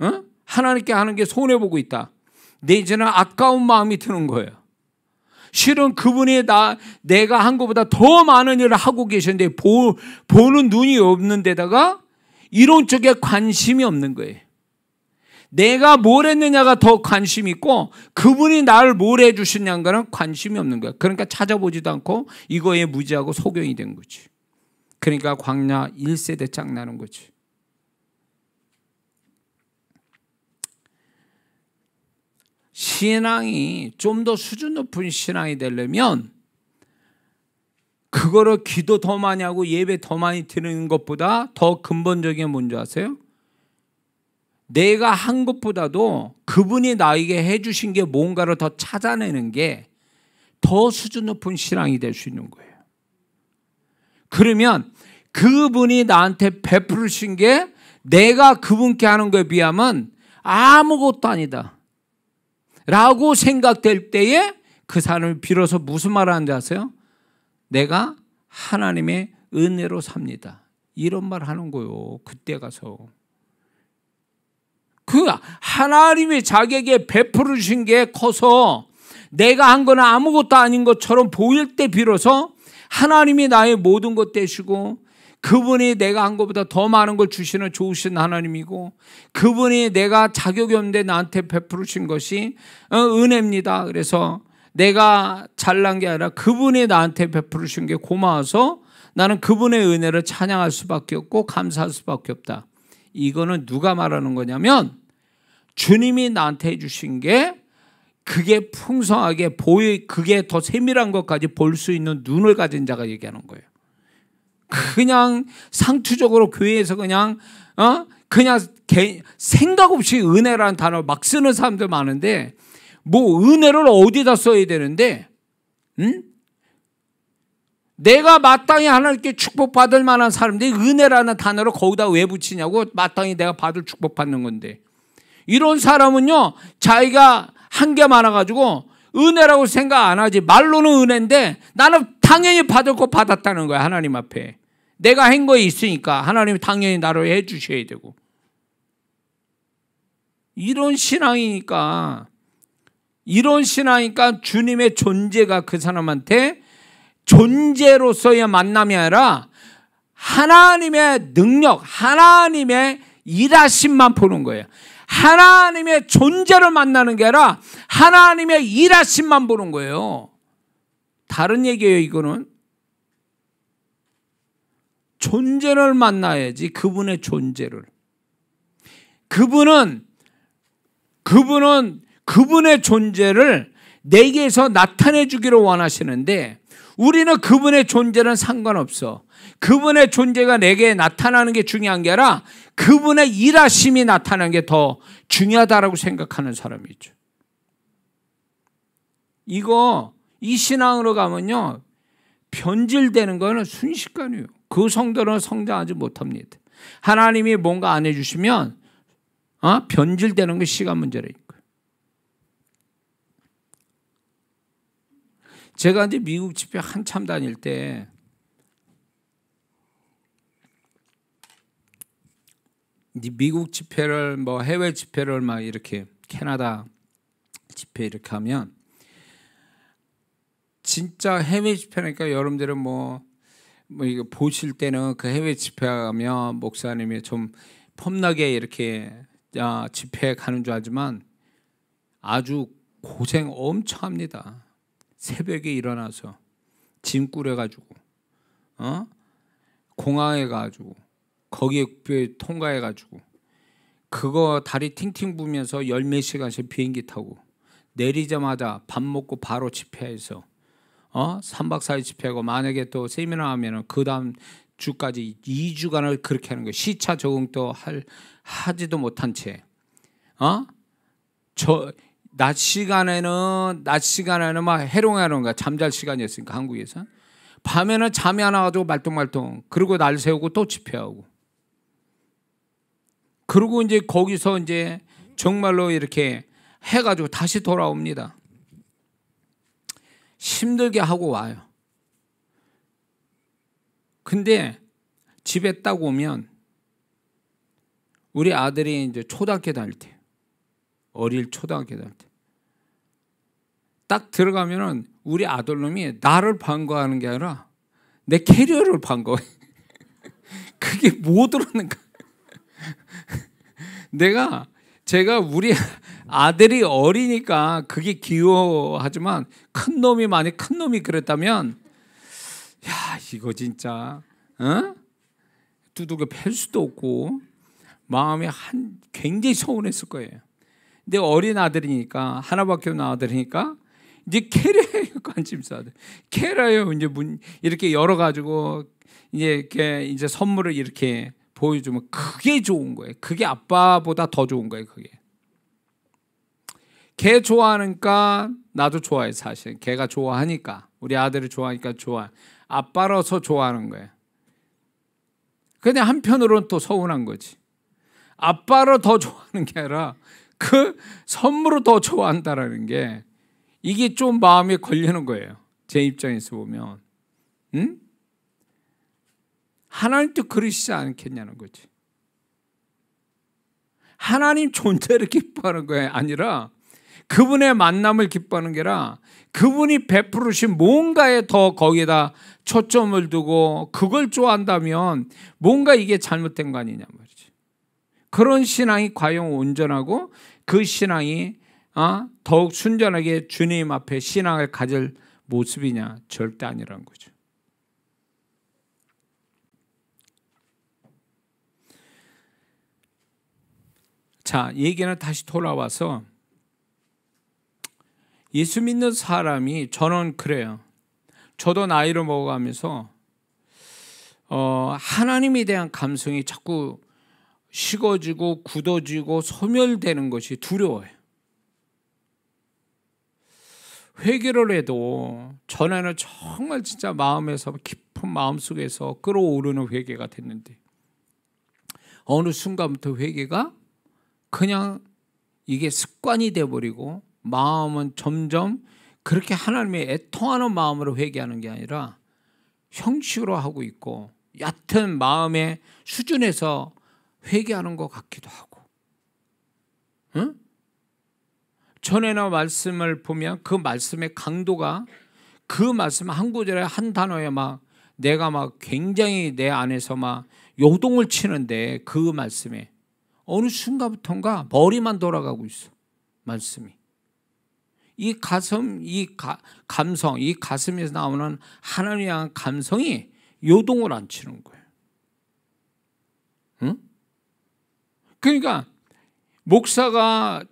어? 하나님께 하는 게 손해보고 있다. 내지는 아까운 마음이 드는 거예요. 실은 그분이 내가 한 것보다 더 많은 일을 하고 계셨는데 보는 눈이 없는 데다가 이런 쪽에 관심이 없는 거예요. 내가 뭘 했느냐가 더 관심이 있고 그분이 나를 뭘 해주셨냐는 관심이 없는 거야. 그러니까 찾아보지도 않고 이거에 무지하고 소경이 된 거지. 그러니까 광야 1세대 짝 나는 거지. 신앙이 좀 더 수준 높은 신앙이 되려면 그거를 기도 더 많이 하고 예배 더 많이 드리는 것보다 더 근본적인 게 뭔지 아세요? 내가 한 것보다도 그분이 나에게 해주신 게 뭔가를 더 찾아내는 게 더 수준 높은 신앙이 될 수 있는 거예요. 그러면 그분이 나한테 베푸신 게 내가 그분께 하는 것에 비하면 아무것도 아니다 라고 생각될 때에 그 사람이 비로소 무슨 말을 하는지 아세요? 내가 하나님의 은혜로 삽니다. 이런 말 하는 거예요. 그때 가서. 그 하나님이 자기에게 베풀어 주신 게 커서 내가 한 거는 아무것도 아닌 것처럼 보일 때 비로소 하나님이 나의 모든 것 되시고 그분이 내가 한 것보다 더 많은 걸 주시는 좋으신 하나님이고 그분이 내가 자격이 없는데 나한테 베풀으신 것이 은혜입니다. 그래서 내가 잘난 게 아니라 그분이 나한테 베풀으신 게 고마워서 나는 그분의 은혜를 찬양할 수밖에 없고 감사할 수밖에 없다. 이거는 누가 말하는 거냐면 주님이 나한테 해주신 게 그게 풍성하게 그게 더 세밀한 것까지 볼 수 있는 눈을 가진 자가 얘기하는 거예요. 그냥 상투적으로 교회에서 그냥 생각 없이 은혜라는 단어 막 쓰는 사람들 많은데, 뭐 은혜를 어디다 써야 되는데, 응? 내가 마땅히 하나님께 축복받을 만한 사람들이 은혜라는 단어를 거기다 왜 붙이냐고. 마땅히 내가 받을 축복받는 건데. 이런 사람은요, 자기가 한 게 많아가지고 은혜라고 생각 안 하지. 말로는 은혜인데 나는 당연히 받을 거 받았다는 거야. 하나님 앞에 내가 한 거에 있으니까 하나님이 당연히 나를 해 주셔야 되고. 이런 신앙이니까 주님의 존재가 그 사람한테 존재로서의 만남이 아니라 하나님의 능력, 하나님의 일하심만 보는 거예요. 하나님의 존재를 만나는 게 아니라 하나님의 일하심만 보는 거예요. 다른 얘기예요. 이거는 존재를 만나야지. 그분의 존재를. 그분은 그분의 존재를 내게서 나타내 주기를 원하시는데, 우리는 그분의 존재는 상관없어. 그분의 존재가 내게 나타나는 게 중요한 게 아니라 그분의 일하심이 나타나는 게 더 중요하다라고 생각하는 사람이죠. 이 신앙으로 가면요, 변질되는 거는 순식간이에요. 그 성도는 성장하지 못합니다. 하나님이 뭔가 안 해주시면 변질되는 게 시간 문제라니까요. 제가 이제 미국 집회 한참 다닐 때 미국 집회를 해외 집회를 막 이렇게 캐나다 집회 이렇게 하면 진짜 해외 집회니까 여러분들은 이거 보실 때는 그 해외 집회 가면 목사님이 좀 폼나게 이렇게 집회 가는 줄 알지만 아주 고생 엄청 합니다. 새벽에 일어나서 짐 꾸려가지고 공항에 가지고 거기에 통과해가지고 그거 다리 팅팅 부면서 열 몇 시간씩 비행기 타고 내리자마자 밥 먹고 바로 집회해서 3박 4일 집회하고, 만약에 또 세미나 하면은 그 다음 주까지 2주간을 그렇게 하는 거예요. 시차 적응도 하지도 못한 채 낮 시간에는 막 해롱해롱 잠잘 시간이었으니까 한국에서 밤에는 잠이 안 와가지고 말똥말똥, 그리고 날 세우고 또 집회하고, 그리고 이제 거기서 이제 정말로 이렇게 해가지고 다시 돌아옵니다. 힘들게 하고 와요. 근데 집에 딱 오면 우리 아들이 이제 초등학교 다닐 때, 어릴 초등학교 다닐 때 딱 들어가면은 우리 아들놈이 나를 반가워하는 게 아니라 내 캐리어를 반가워해. 그게 뭐 들었는가? 제가 우리 아들이 어리니까 그게 귀여워하지만 큰 놈이 그랬다면, 야, 이거 진짜 두둑에 팰 수도 없고 마음이 굉장히 서운했을 거예요. 근데 어린 아들이니까, 하나밖에 없는 아들이니까 이제 캐리어에 관심 있어야 돼. 캐리어 이제 이렇게 열어가지고 이제 선물을 이렇게 보여주면 그게 좋은 거예요. 그게 아빠보다 더 좋은 거예요. 그게. 걔 좋아하니까 나도 좋아해. 사실 걔가 좋아하니까, 우리 아들이 좋아하니까 좋아. 아빠로서 좋아하는 거예요. 근데 한편으로는 또 서운한 거지. 아빠로 더 좋아하는 게 아니라 그 선물을 더 좋아한다라는 게, 이게 좀 마음에 걸리는 거예요. 제 입장에서 보면. 하나님도 그러시지 않겠냐는 거지. 하나님 존재를 기뻐하는 게 아니라 그분의 만남을 기뻐하는 게 아니라 그분이 베푸르신 뭔가에 더 거기에다 초점을 두고 그걸 좋아한다면 뭔가 이게 잘못된 거 아니냐 말이지. 그런 신앙이 과연 온전하고 그 신앙이 더욱 순전하게 주님 앞에 신앙을 가질 모습이냐? 절대 아니라는 거죠. 자, 얘기는 다시 돌아와서 예수 믿는 사람이, 저는 그래요. 저도 나이를 먹어가면서 하나님에 대한 감성이 자꾸 식어지고 굳어지고 소멸되는 것이 두려워요. 회개를 해도 전에는 정말 진짜 마음에서 깊은 마음속에서 끌어오르는 회개가 됐는데 어느 순간부터 회개가 그냥 이게 습관이 돼버리고 마음은 점점 그렇게 하나님의 애통하는 마음으로 회개하는 게 아니라 형식으로 하고 있고 얕은 마음의 수준에서 회개하는 것 같기도 하고, 응? 전에나 말씀을 보면 그 말씀의 강도가 그 말씀 한 구절에 한 단어에 막 내가 막 굉장히 내 안에서 막 요동을 치는데 그 말씀에 어느 순간부터인가 머리만 돌아가고 있어. 말씀이 이 가슴, 감성, 이 가슴에서 나오는 하나님에 대한 감성이 요동을 안 치는 거예요. 응? 그러니까 목사가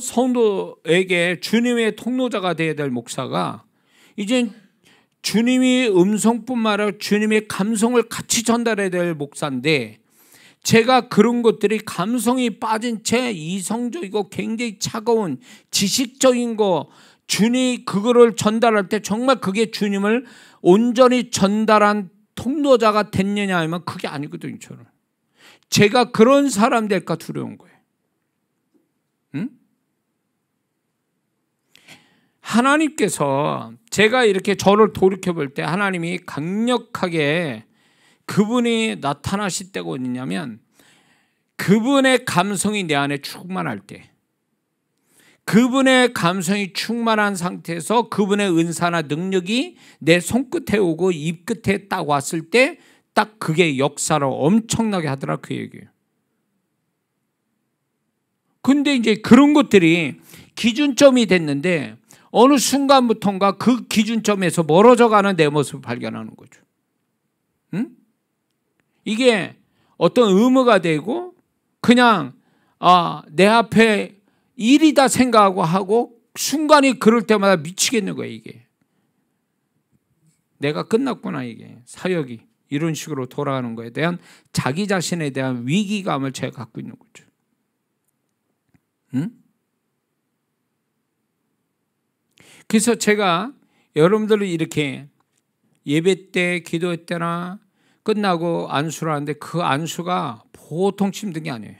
성도에게 주님의 통로자가 되어야 될 목사가 이제 주님의 음성뿐만 아니라 주님의 감성을 같이 전달해야 될 목사인데, 제가 그런 것들이 감성이 빠진 채 이성적이고 굉장히 차가운 지식적인 거, 주님이 그거를 전달할 때 정말 그게 주님을 온전히 전달한 통로자가 됐느냐 하면 그게 아니거든요. 저는 제가 그런 사람 될까 두려운 거예요. 응? 하나님께서 제가 이렇게 저를 돌이켜볼 때 하나님이 강력하게 그분이 나타나실 때가 어디냐면 그분의 감성이 내 안에 충만할 때, 그분의 감성이 충만한 상태에서 그분의 은사나 능력이 내 손끝에 오고 입 끝에 딱 왔을 때 딱 그게 역사를 엄청나게 하더라 그 얘기예요. 근데 이제 그런 것들이 기준점이 됐는데 어느 순간부터인가 그 기준점에서 멀어져가는 내 모습을 발견하는 거죠. 응? 이게 어떤 의무가 되고 그냥 내 앞에 일이다 생각하고 하고 순간이 그럴 때마다 미치겠는 거예요. 이게 내가 끝났구나, 이게 사역이 이런 식으로 돌아가는 거에 대한 자기 자신에 대한 위기감을 제가 갖고 있는 거죠. 응? 그래서 제가 여러분들을 이렇게 예배 때 기도 때나 끝나고 안수를 하는데 그 안수가 보통 힘든 게 아니에요.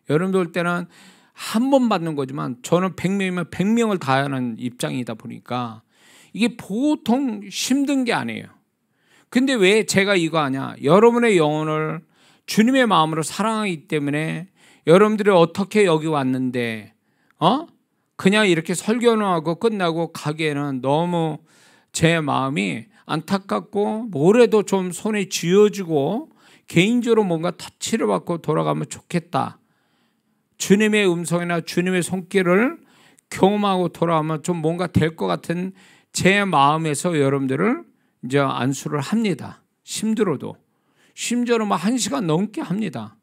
여러분들 올 때는 한 번 받는 거지만 저는 100명이면 100명을 다 하는 입장이다 보니까 이게 보통 힘든 게 아니에요. 근데 왜 제가 이거 하냐? 여러분의 영혼을 주님의 마음으로 사랑하기 때문에 여러분들이 어떻게 여기 왔는데 그냥 이렇게 설교는 하고 끝나고 가기에는 너무 제 마음이 안타깝고 뭐래도 좀 손에 쥐어주고 개인적으로 뭔가 터치를 받고 돌아가면 좋겠다. 주님의 음성이나 주님의 손길을 경험하고 돌아가면 좀 뭔가 될 것 같은 제 마음에서 여러분들을 이제 안수를 합니다. 힘들어도. 심지어는 뭐 1시간 넘게 합니다.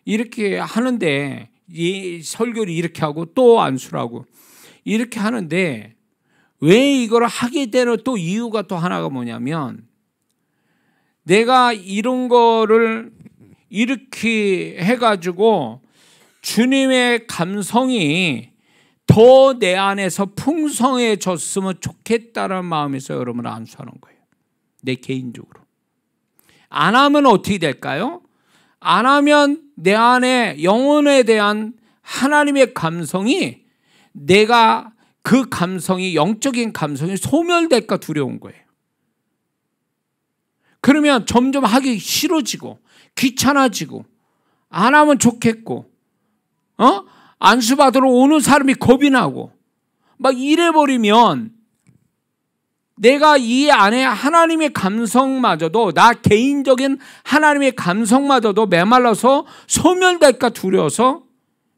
이렇게 하는데 이 설교를 이렇게 하고 또 안수를 하고 이렇게 하는데 왜 이걸 하게 되는 또 이유가 또 하나가 뭐냐면 내가 이런 거를 이렇게 해가지고 주님의 감성이 더 내 안에서 풍성해졌으면 좋겠다는 마음에서 여러분을 안수하는 거예요. 내 개인적으로. 안 하면 어떻게 될까요? 안 하면 내 안에 영혼에 대한 하나님의 감성이 내가 그 감성이 영적인 감성이 소멸될까 두려운 거예요. 그러면 점점 하기 싫어지고 귀찮아지고 안 하면 좋겠고 안수 받으러 오는 사람이 겁이 나고 막 이래버리면 내가 이 안에 하나님의 감성마저도 나 개인적인 하나님의 감성마저도 메말라서 소멸될까 두려워서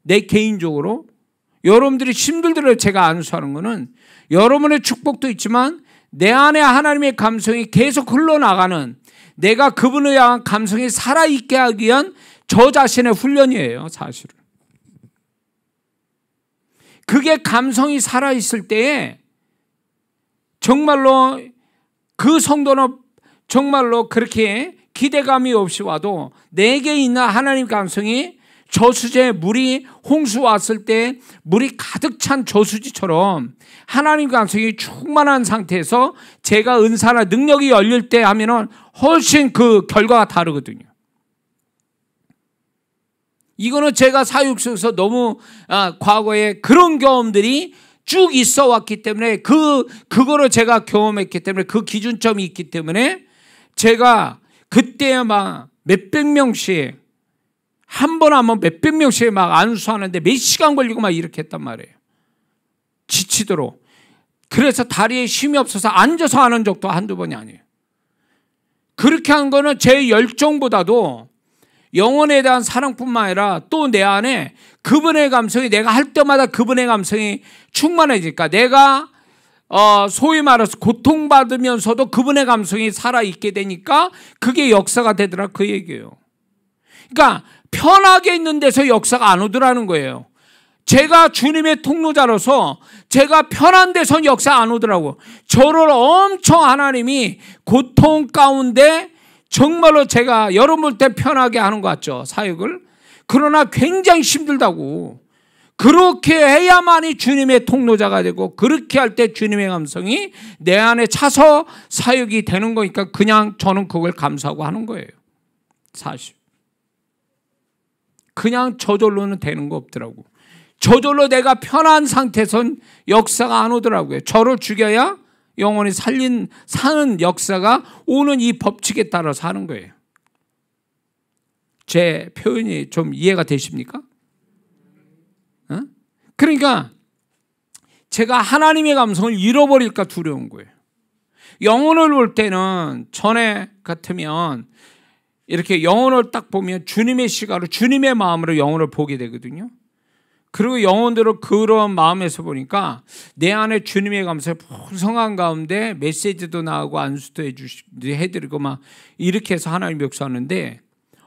내 개인적으로 여러분들이 힘들더라도 제가 안수하는 거는 여러분의 축복도 있지만 내 안에 하나님의 감성이 계속 흘러나가는 내가 그분을 향한 감성이 살아있게 하기 위한 저 자신의 훈련이에요. 사실은. 그게 감성이 살아있을 때에 정말로 그 성도는 정말로 그렇게 기대감이 없이 와도 내게 있는 하나님 감성이 저수지에 물이 홍수 왔을 때 물이 가득 찬 저수지처럼 하나님 감성이 충만한 상태에서 제가 은사나 능력이 열릴 때 하면은 훨씬 그 결과가 다르거든요. 이거는 제가 사역 속에서 너무 과거에 그런 경험들이 쭉 있어 왔기 때문에 그거를 제가 경험했기 때문에 그 기준점이 있기 때문에 제가 그때 막 몇백 명씩 한 번 하면 몇백 명씩 막 안수하는데 몇 시간 걸리고 막 이렇게 했단 말이에요. 지치도록. 그래서 다리에 힘이 없어서 앉아서 하는 적도 한두 번이 아니에요. 그렇게 한 거는 제 열정보다도 영혼에 대한 사랑뿐만 아니라 또 내 안에 그분의 감성이 내가 할 때마다 그분의 감성이 충만해지니까 내가 소위 말해서 고통받으면서도 그분의 감성이 살아있게 되니까 그게 역사가 되더라 그 얘기예요. 그러니까 편하게 있는 데서 역사가 안 오더라는 거예요. 제가 주님의 통로자로서 제가 편한 데선 역사 안 오더라고. 저를 엄청 하나님이 고통 가운데 정말로 제가 여러분 볼 때 편하게 하는 것 같죠, 사역을. 그러나 굉장히 힘들다고. 그렇게 해야만이 주님의 통로자가 되고 그렇게 할 때 주님의 감성이 내 안에 차서 사역이 되는 거니까 그냥 저는 그걸 감사하고 하는 거예요. 사실 그냥 저절로는 되는 거 없더라고. 저절로 내가 편한 상태선 역사가 안 오더라고요. 저를 죽여야 영원히 사는 역사가 오는 이 법칙에 따라서 하는 거예요. 제 표현이 좀 이해가 되십니까? 그러니까 제가 하나님의 감성을 잃어버릴까 두려운 거예요. 영혼을 볼 때는 전에 같으면 이렇게 영혼을 딱 보면 주님의 시각으로 주님의 마음으로 영혼을 보게 되거든요. 그리고 영혼들을 그런 마음에서 보니까 내 안에 주님의 감성이 풍성한 가운데 메시지도 나오고 안수도 해드리고 막 이렇게 해서 하나님 역사하는데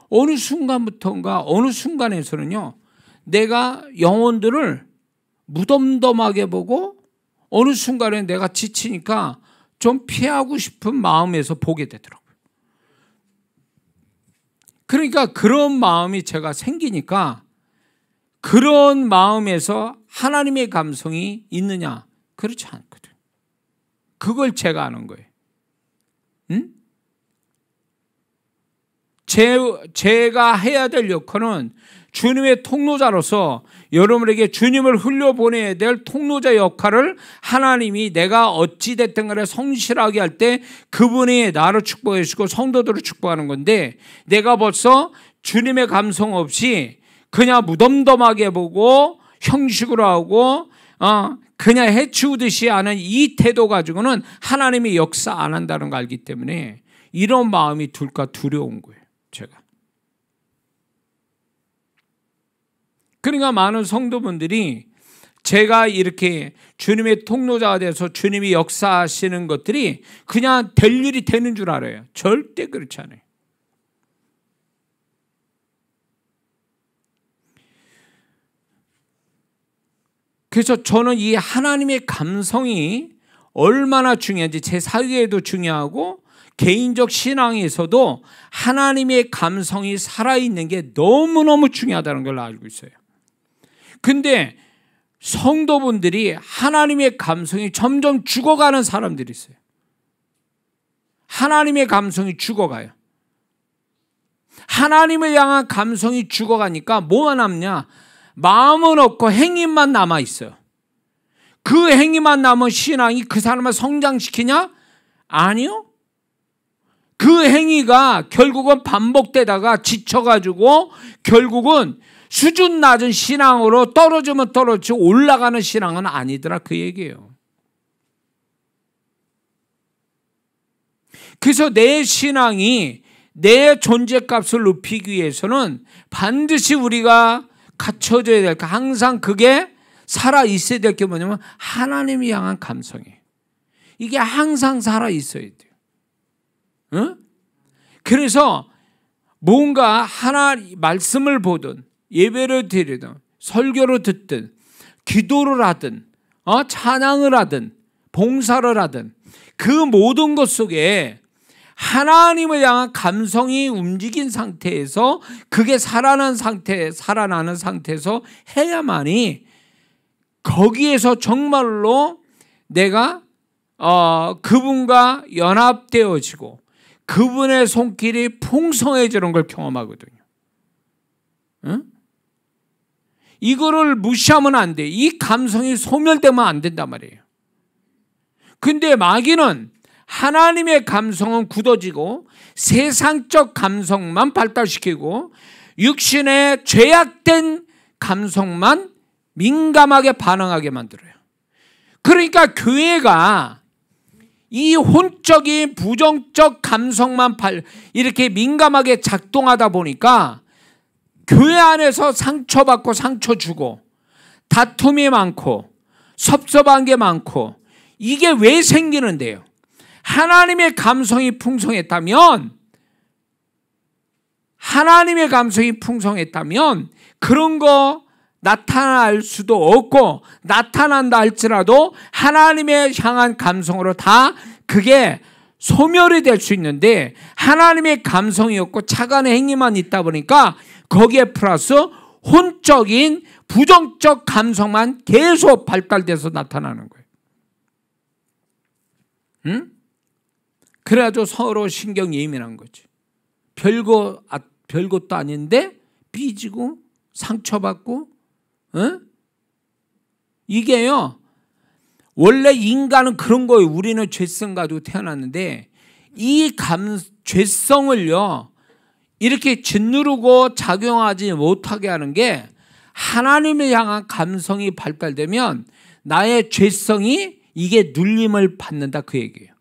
어느 순간부터인가 어느 순간에서는요 내가 영혼들을 무덤덤하게 보고 어느 순간에 내가 지치니까 좀 피하고 싶은 마음에서 보게 되더라고요. 그러니까 그런 마음이 제가 생기니까 그런 마음에서 하나님의 감성이 있느냐? 그렇지 않거든. 그걸 제가 아는 거예요. 응? 제가 해야 될 역할은 주님의 통로자로서 여러분에게 주님을 흘려보내야 될 통로자 역할을 하나님이 내가 어찌됐든 간에 성실하게 할 때 그분이 나를 축복해 주시고 성도들을 축복하는 건데 내가 벌써 주님의 감성 없이 그냥 무덤덤하게 보고 형식으로 하고 그냥 해치우듯이 하는 이 태도 가지고는 하나님이 역사 안 한다는 걸 알기 때문에 이런 마음이 들까 두려운 거예요. 제가. 그러니까 많은 성도분들이 제가 이렇게 주님의 통로자가 돼서 주님이 역사하시는 것들이 그냥 될 일이 되는 줄 알아요. 절대 그렇지 않아요. 그래서 저는 이 하나님의 감성이 얼마나 중요한지 제 사역에도 중요하고 개인적 신앙에서도 하나님의 감성이 살아있는 게 너무너무 중요하다는 걸 알고 있어요. 근데 성도분들이 하나님의 감성이 점점 죽어가는 사람들이 있어요. 하나님의 감성이 죽어가요. 하나님을 향한 감성이 죽어가니까 뭐가 남냐? 마음은 없고 행위만 남아있어요. 그 행위만 남은 신앙이 그 사람을 성장시키냐? 아니요. 그 행위가 결국은 반복되다가 지쳐가지고 결국은 수준 낮은 신앙으로 떨어지면 떨어지고 올라가는 신앙은 아니더라 그 얘기예요. 그래서 내 신앙이 내 존재값을 높이기 위해서는 반드시 우리가 갖춰져야 될 거 항상 그게 살아있어야 될 게 뭐냐면 하나님이 향한 감성이에요. 이게 항상 살아있어야 돼요. 응? 그래서 뭔가 하나 말씀을 보든 예배를 드리든 설교를 듣든 기도를 하든 찬양을 하든 봉사를 하든 그 모든 것 속에 하나님을 향한 감성이 움직인 상태에서 그게 살아나는 상태에서 해야만이 거기에서 정말로 내가 그분과 연합되어지고 그분의 손길이 풍성해지는 걸 경험하거든요. 응? 이거를 무시하면 안 돼. 이 감성이 소멸되면 안 된단 말이에요. 근데 마귀는 하나님의 감성은 굳어지고 세상적 감성만 발달시키고 육신의 죄악된 감성만 민감하게 반응하게 만들어요. 그러니까 교회가 이 혼적인 부정적 감성만 이렇게 민감하게 작동하다 보니까 교회 안에서 상처받고 상처 주고 다툼이 많고 섭섭한 게 많고 이게 왜 생기는데요? 하나님의 감성이 풍성했다면 그런 거 나타날 수도 없고 나타난다 할지라도 하나님의 향한 감성으로 다 그게 소멸이 될 수 있는데 하나님의 감성이 없고 차간의 행위만 있다 보니까 거기에 플러스 혼적인 부정적 감성만 계속 발달돼서 나타나는 거예요. 응? 그래가지고 서로 신경 예민한 거지. 별것도 아닌데 삐지고 상처받고 이게요. 원래 인간은 그런 거예요. 우리는 죄성 가지고 태어났는데 이 죄성을요. 이렇게 짓누르고 작용하지 못하게 하는 게 하나님을 향한 감성이 발달되면 나의 죄성이 이게 눌림을 받는다 그 얘기예요.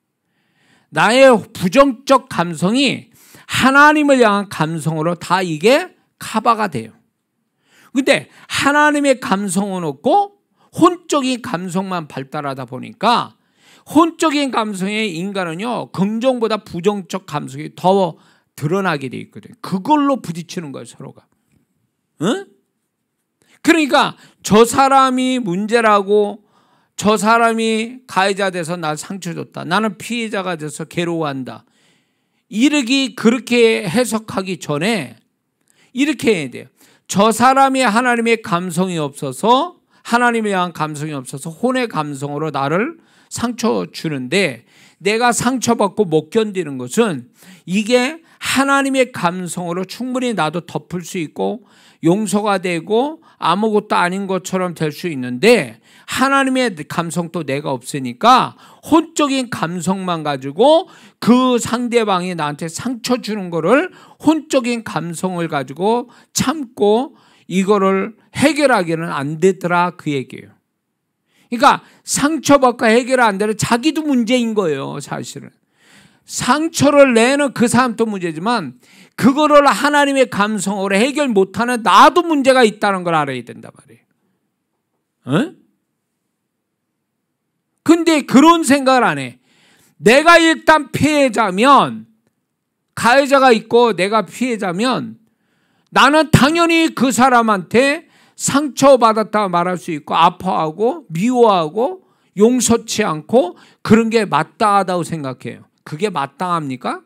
나의 부정적 감성이 하나님을 향한 감성으로 다 이게 커버가 돼요. 근데 하나님의 감성은 없고 혼적인 감성만 발달하다 보니까 혼적인 감성의 인간은요 긍정보다 부정적 감성이 더 드러나게 돼 있거든요. 그걸로 부딪히는 거예요 서로가. 응? 그러니까 저 사람이 문제라고 저 사람이 가해자 돼서 날 상처 줬다. 나는 피해자가 돼서 괴로워한다. 그렇게 해석하기 전에 이렇게 해야 돼요. 저 사람이 하나님의 감성이 없어서 하나님에 대한 감성이 없어서 혼의 감성으로 나를 상처 주는데 내가 상처받고 못 견디는 것은 이게 하나님의 감성으로 충분히 나도 덮을 수 있고 용서가 되고 아무것도 아닌 것처럼 될 수 있는데 하나님의 감성도 내가 없으니까 혼적인 감성만 가지고 그 상대방이 나한테 상처 주는 거를 혼적인 감성을 가지고 참고 이거를 해결하기는 안 되더라 그 얘기예요. 그러니까 상처받고 해결 안 되는 자기도 문제인 거예요 사실은. 상처를 내는 그 사람도 문제지만 그거를 하나님의 감성으로 해결 못하는 나도 문제가 있다는 걸 알아야 된단 말이에요. 근데 그런 생각을 안 해. 내가 일단 피해자면 가해자가 있고 내가 피해자면 나는 당연히 그 사람한테 상처받았다 말할 수 있고 아파하고 미워하고 용서치 않고 그런 게 마땅하다고 생각해요. 그게 마땅합니까?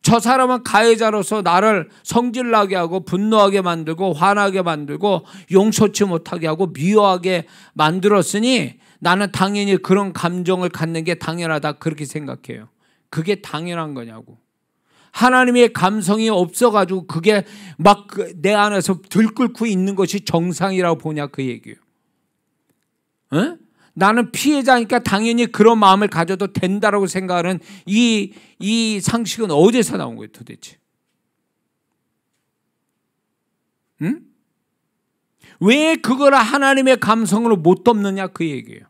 저 사람은 가해자로서 나를 성질나게 하고 분노하게 만들고 화나게 만들고 용서치 못하게 하고 미워하게 만들었으니 나는 당연히 그런 감정을 갖는 게 당연하다 그렇게 생각해요. 그게 당연한 거냐고. 하나님의 감성이 없어가지고 그게 막 내 안에서 들끓고 있는 것이 정상이라고 보냐 그 얘기예요. 나는 피해자니까 당연히 그런 마음을 가져도 된다라고 생각하는 이 상식은 어디서 나온 거예요 도대체? 왜 그걸 하나님의 감성으로 못 덮느냐 그 얘기예요.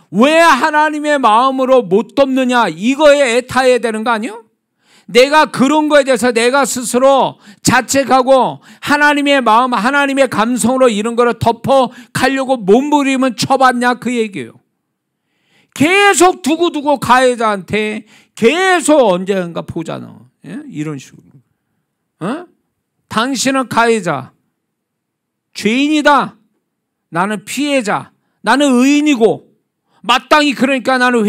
왜 하나님의 마음으로 못 덮느냐 이거에 애타해야 되는 거 아니에요? 내가 그런 거에 대해서 내가 스스로 자책하고 하나님의 마음, 하나님의 감성으로 이런 거를 덮어가려고 몸부림은 쳐봤냐 그 얘기예요. 계속 두고두고 가해자한테 계속 언젠가 보잖아. 예? 이런 식으로. 당신은 가해자, 죄인이다. 나는 피해자, 나는 의인이고 마땅히 그러니까 나는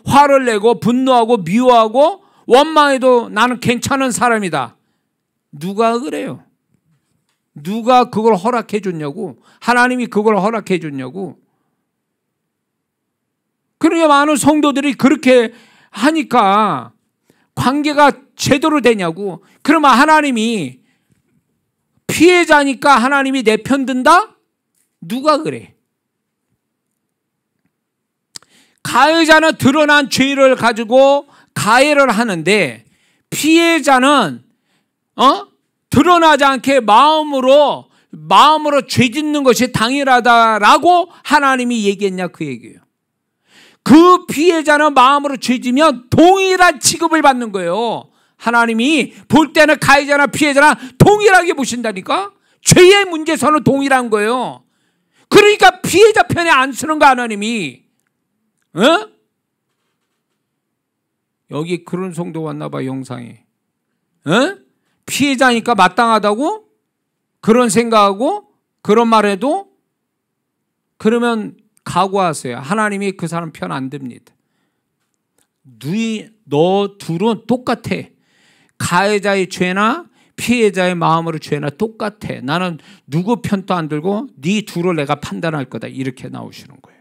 화를 내고 분노하고 미워하고 원망해도 나는 괜찮은 사람이다. 누가 그래요? 누가 그걸 허락해 줬냐고. 하나님이 그걸 허락해 줬냐고. 그러니까 많은 성도들이 그렇게 하니까 관계가 제대로 되냐고. 그러면 하나님이 피해자니까 하나님이 내 편 든다? 누가 그래? 가해자는 드러난 죄를 가지고 가해를 하는데 피해자는 드러나지 않게 마음으로 죄 짓는 것이 당연하다라고 하나님이 얘기했냐 그 얘기예요. 그 피해자는 마음으로 죄 지면 동일한 취급을 받는 거예요. 하나님이 볼 때는 가해자나 피해자나 동일하게 보신다니까. 죄의 문제에서는 동일한 거예요. 그러니까 피해자 편에 안 서는 거 하나님이. 여기 그런 성도 왔나 봐 영상에. 피해자니까 마땅하다고? 그런 생각하고 그런 말해도 그러면 각오하세요. 하나님이 그 사람 편 안 듭니다. 너 둘은 똑같아. 가해자의 죄나 피해자의 마음으로 죄나 똑같아. 나는 누구 편도 안 들고 네 둘을 내가 판단할 거다. 이렇게 나오시는 거예요.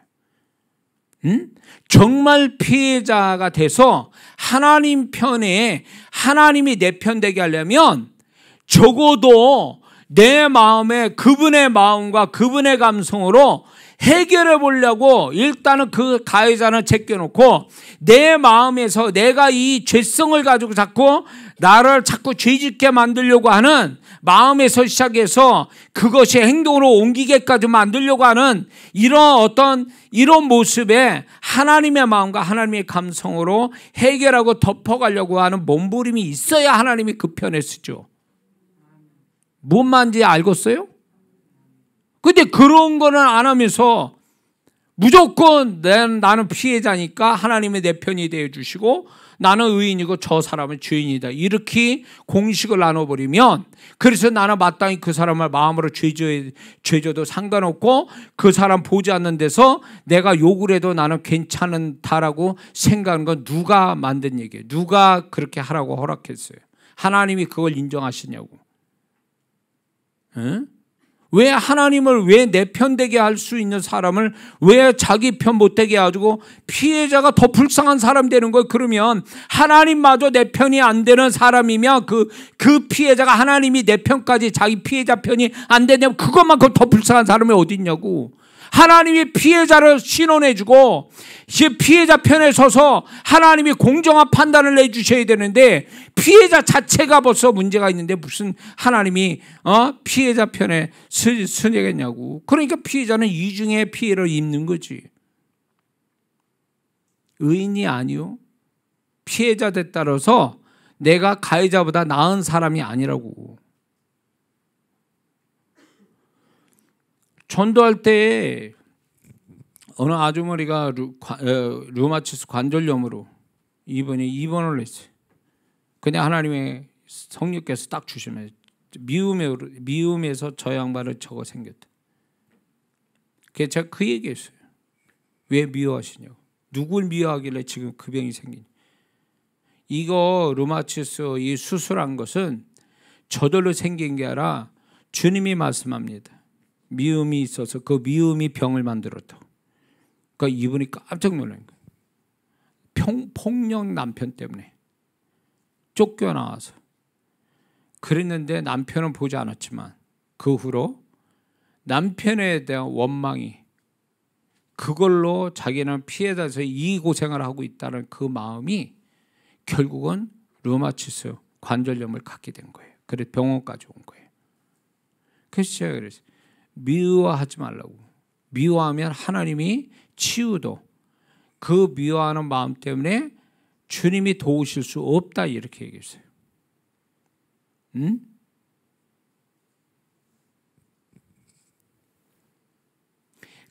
정말 피해자가 돼서 하나님 편에 하나님이 내 편 되게 하려면 적어도 내 마음에 그분의 마음과 그분의 감성으로 해결해 보려고 일단은 그 가해자는 제껴놓고 내 마음에서 내가 이 죄성을 가지고 자꾸 나를 자꾸 죄짓게 만들려고 하는 마음에서 시작해서 그것이 행동으로 옮기게까지 만들려고 하는 이런 모습에 하나님의 마음과 하나님의 감성으로 해결하고 덮어가려고 하는 몸부림이 있어야 하나님이 그 편에 쓰죠. 뭔 말인지 알겠어요? 근데 그런 거는 안 하면서 무조건 나는 피해자니까 하나님의 내 편이 되어 주시고 나는 의인이고 저 사람은 죄인이다. 이렇게 공식을 나눠버리면 그래서 나는 마땅히 그 사람을 마음으로 죄져도 상관없고 그 사람 보지 않는 데서 내가 욕을 해도 나는 괜찮다라고 생각하는 건 누가 만든 얘기예요? 누가 그렇게 하라고 허락했어요? 하나님이 그걸 인정하시냐고. 응? 왜 하나님을 왜 내 편 되게 할 수 있는 사람을 왜 자기 편 못 되게 해가지고 피해자가 더 불쌍한 사람 되는 거예요? 그러면 하나님마저 내 편이 안 되는 사람이면 그 피해자가 하나님이 내 편까지 자기 피해자 편이 안 되냐면 그것만큼 더 불쌍한 사람이 어디 있냐고. 하나님이 피해자를 신원해주고 피해자 편에 서서 하나님이 공정한 판단을 내주셔야 되는데 피해자 자체가 벌써 문제가 있는데 무슨 하나님이 피해자 편에 서겠냐고. 그러니까 피해자는 이중의 피해를 입는 거지. 의인이 아니요. 피해자에 따라서 내가 가해자보다 나은 사람이 아니라고. 전도할 때 어느 아주머니가 류마티스 관절염으로 입원을 했어요. 그냥 하나님의 성령께서 딱 주시면 미움에서 저 양반을 저거 생겼다. 그래서 제가 그 얘기했어요. 왜 미워하시냐고. 누굴 미워하길래 지금 그 병이 생기냐. 이거 류마티스 이 수술한 것은 저절로 생긴 게 아니라 주님이 말씀합니다. 미움이 있어서 그 미움이 병을 만들었다고. 그러니까 이분이 깜짝 놀란 거예요. 폭력 남편 때문에 쫓겨나와서 그랬는데 남편은 보지 않았지만 그 후로 남편에 대한 원망이 그걸로 자기는 피해자에서 이 고생을 하고 있다는 그 마음이 결국은 류마티스 관절염을 갖게 된 거예요. 그래서 병원까지 온 거예요. 그래서 제가 그랬어요. 미워하지 말라고. 미워하면 하나님이 치유도 그 미워하는 마음 때문에 주님이 도우실 수 없다 이렇게 얘기했어요. 응?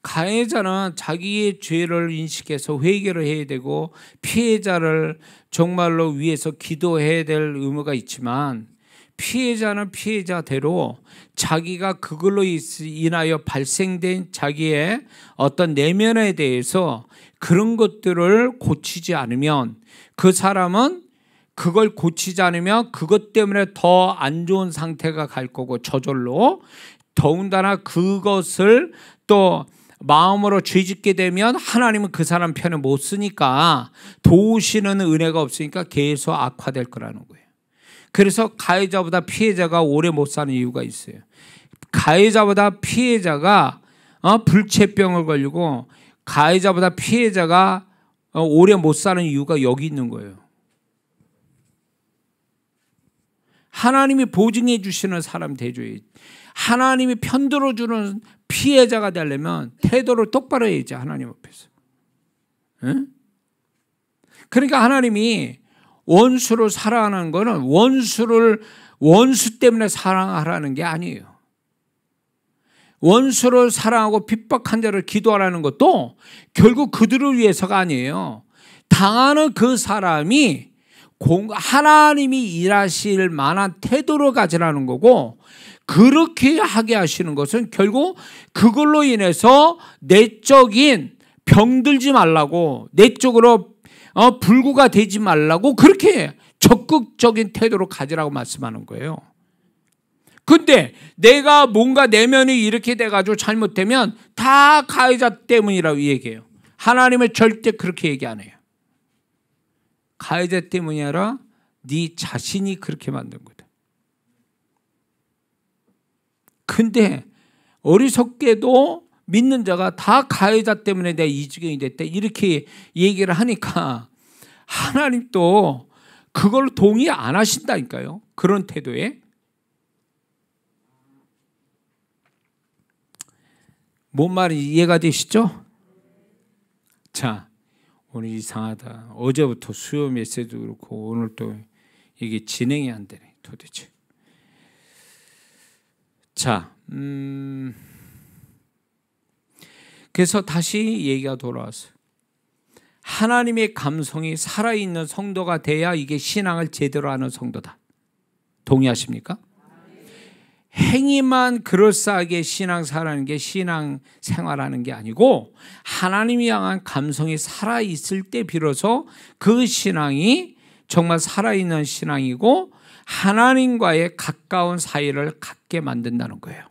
가해자는 자기의 죄를 인식해서 회개를 해야 되고 피해자를 정말로 위해서 기도해야 될 의무가 있지만 피해자는 피해자대로 자기가 그걸로 인하여 발생된 자기의 어떤 내면에 대해서 그런 것들을 고치지 않으면, 그 사람은 그걸 고치지 않으면 그것 때문에 더 안 좋은 상태가 갈 거고, 저절로 더군다나 그것을 또 마음으로 죄짓게 되면 하나님은 그 사람 편에 못 쓰니까, 도우시는 은혜가 없으니까 계속 악화될 거라는 거예요. 그래서 가해자보다 피해자가 오래 못 사는 이유가 있어요. 가해자보다 피해자가 불치병을 걸리고, 가해자보다 피해자가 오래 못 사는 이유가 여기 있는 거예요. 하나님이 보증해 주시는 사람 돼줘야지. 하나님이 편들어주는 피해자가 되려면 태도를 똑바로 해야지, 하나님 앞에서. 응? 그러니까 하나님이 원수를 사랑하는 거는 원수 때문에 사랑하라는 게 아니에요. 원수를 사랑하고 핍박한 자를 기도하라는 것도 결국 그들을 위해서가 아니에요. 당하는 그 사람이 하나님이 일하실 만한 태도를 가지라는 거고, 그렇게 하게 하시는 것은 결국 그걸로 인해서 내적인 병들지 말라고, 내적으로 불구가 되지 말라고 그렇게 적극적인 태도로 가지라고 말씀하는 거예요. 근데 내가 뭔가 내면이 이렇게 돼가지고 잘못되면 다 가해자 때문이라고 얘기해요. 하나님은 절대 그렇게 얘기 안 해요. 가해자 때문이 아니라 네 자신이 그렇게 만든 거다. 근데 어리석게도 믿는 자가 다 가해자 때문에 내가 이 지경이 됐다 이렇게 얘기를 하니까 하나님도 그걸 동의 안 하신다니까요. 그런 태도에. 뭔 말이 이해가 되시죠? 자, 오늘 이상하다. 어제부터 수요 메시지도 그렇고 오늘 또 이게 진행이 안 되네 도대체. 자, 그래서 다시 얘기가 돌아왔어요. 하나님의 감성이 살아있는 성도가 돼야 이게 신앙을 제대로 하는 성도다. 동의하십니까? 행위만 그럴싸하게 신앙생활하는 게 신앙생활하는 게 아니고, 하나님이 향한 감성이 살아있을 때 비로소 그 신앙이 정말 살아있는 신앙이고 하나님과의 가까운 사이를 갖게 만든다는 거예요.